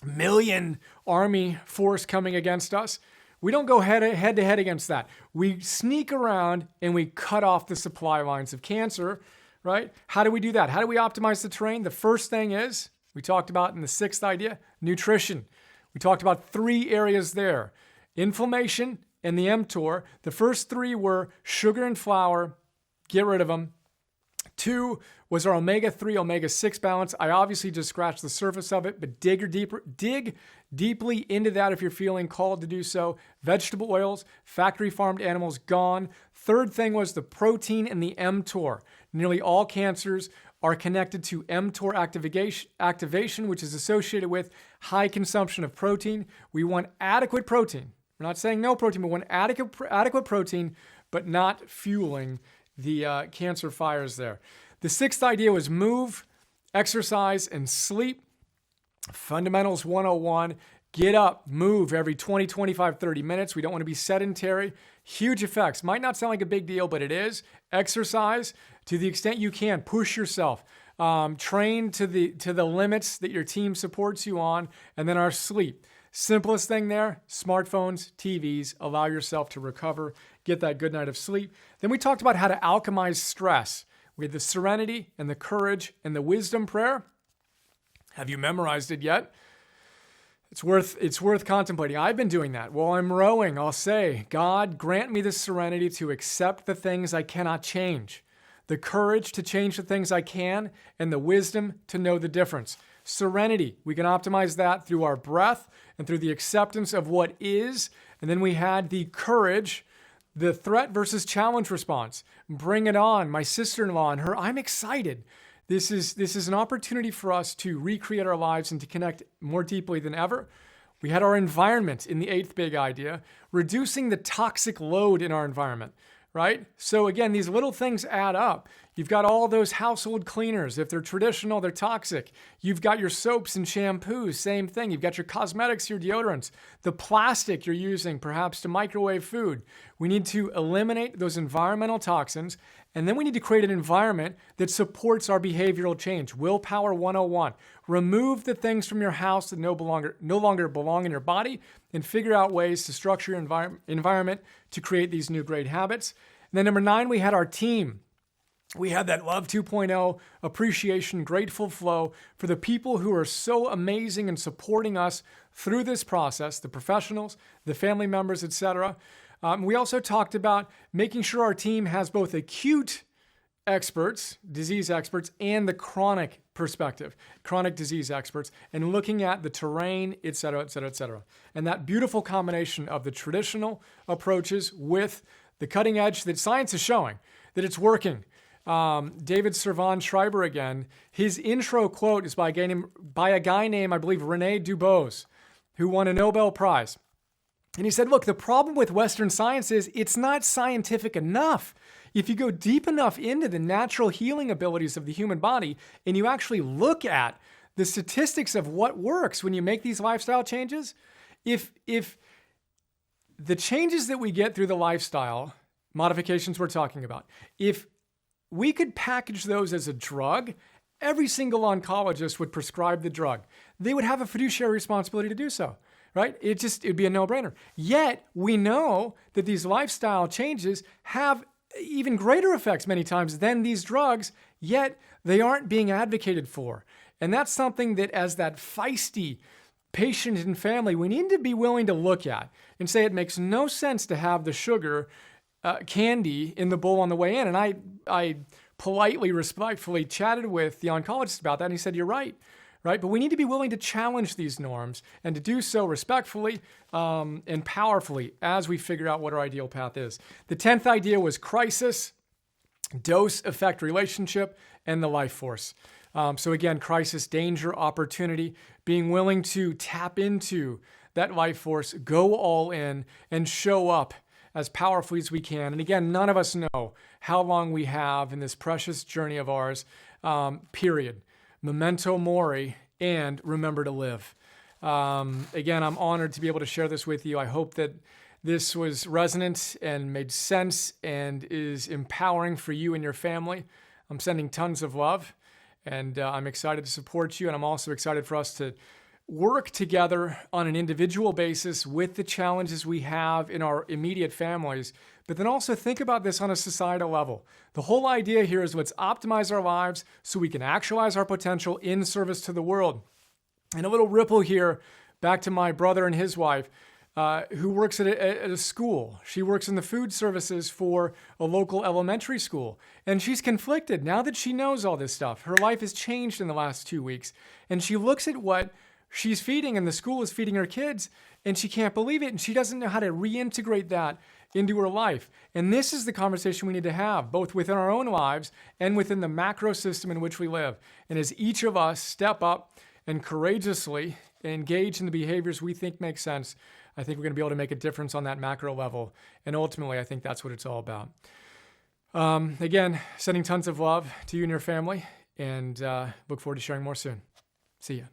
million army force coming against us. We don't go head to head against that. We sneak around and we cut off the supply lines of cancer, right? How do we do that? How do we optimize the terrain? The first thing is, we talked about in the sixth idea, nutrition. We talked about 3 areas there. Inflammation and the mTOR. The first 3 were sugar and flour, get rid of them. 2 was our omega-3, omega-6 balance. I obviously just scratched the surface of it, but dig deeply into that if you're feeling called to do so. Vegetable oils, factory farmed animals, gone. Third thing was the protein and the mTOR. Nearly all cancers are connected to mTOR activation, which is associated with high consumption of protein. We want adequate protein. We're not saying no protein, but we want adequate protein, but not fueling the cancer fires there. The sixth idea was move, exercise, and sleep. Fundamentals 101. Get up, move every 20, 25, 30 minutes. We don't want to be sedentary. Huge effects. Might not sound like a big deal, but it is. Exercise to the extent you can. Push yourself. Train to the limits that your team supports you on. And then our sleep. Simplest thing there, smartphones, TVs, allow yourself to recover, get that good night of sleep. Then we talked about how to alchemize stress. We had the serenity and the courage and the wisdom prayer. Have you memorized it yet? It's worth contemplating. I've been doing that. While I'm rowing, I'll say, God, grant me the serenity to accept the things I cannot change, the courage to change the things I can, and the wisdom to know the difference. Serenity, we can optimize that through our breath and through the acceptance of what is. And then we had the courage, the threat versus challenge response. Bring it on. My sister-in-law and her, I'm excited. This is an opportunity for us to recreate our lives and to connect more deeply than ever. We had our environment in the 8th big idea, reducing the toxic load in our environment, right? So again, these little things add up. You've got all those household cleaners. If they're traditional, they're toxic. You've got your soaps and shampoos, same thing. You've got your cosmetics, your deodorants, the plastic you're using perhaps to microwave food. We need to eliminate those environmental toxins, and then we need to create an environment that supports our behavioral change. Willpower 101. Remove the things from your house that no longer belong in your body and figure out ways to structure your environment to create these new great habits. And then number 9, we had our team. We had that Love 2.0 appreciation, grateful flow for the people who are so amazing and supporting us through this process, the professionals, the family members, etc. We also talked about making sure our team has both acute experts, disease experts, and the chronic perspective, chronic disease experts, and looking at the terrain, et cetera, et cetera, et cetera. And that beautiful combination of the traditional approaches with the cutting edge that science is showing that it's working. David Servan Schreiber again, his intro quote is by a guy named, I believe, Rene Dubos, who won a Nobel Prize. And he said, look, the problem with Western science is it's not scientific enough. If you go deep enough into the natural healing abilities of the human body and you actually look at the statistics of what works when you make these lifestyle changes, if the changes that we get through the lifestyle modifications we're talking about, if we could package those as a drug, every single oncologist would prescribe the drug. They would have a fiduciary responsibility to do so, right? It'd be a no-brainer. Yet we know that these lifestyle changes have even greater effects many times than these drugs, yet they aren't being advocated for. And that's something that as that feisty patient and family, we need to be willing to look at and say it makes no sense to have the sugar candy in the bowl on the way in. And I politely, respectfully chatted with the oncologist about that, and he said, you're right? But we need to be willing to challenge these norms and to do so respectfully and powerfully as we figure out what our ideal path is. The 10th idea was crisis, dose, effect, relationship, and the life force. So again, crisis, danger, opportunity, being willing to tap into that life force, go all in, and show up as powerfully as we can. And again, none of us know how long we have in this precious journey of ours, period. Memento mori, and remember to live. Again, I'm honored to be able to share this with you. I hope that this was resonant and made sense and is empowering for you and your family. I'm sending tons of love, and I'm excited to support you. And I'm also excited for us to work together on an individual basis with the challenges we have in our immediate families, but then also think about this on a societal level. The whole idea here is let's optimize our lives so we can actualize our potential in service to the world. And a little ripple here back to my brother and his wife, who works at a school. She works in the food services for a local elementary school. And she's conflicted now that she knows all this stuff. Her life has changed in the last 2 weeks. And she looks at what she's feeding and the school is feeding her kids, and she can't believe it. And she doesn't know how to reintegrate that into her life. And this is the conversation we need to have, both within our own lives and within the macro system in which we live. And as each of us step up and courageously engage in the behaviors we think make sense, I think we're going to be able to make a difference on that macro level. And ultimately, I think that's what it's all about. Again, sending tons of love to you and your family, and look forward to sharing more soon. See ya.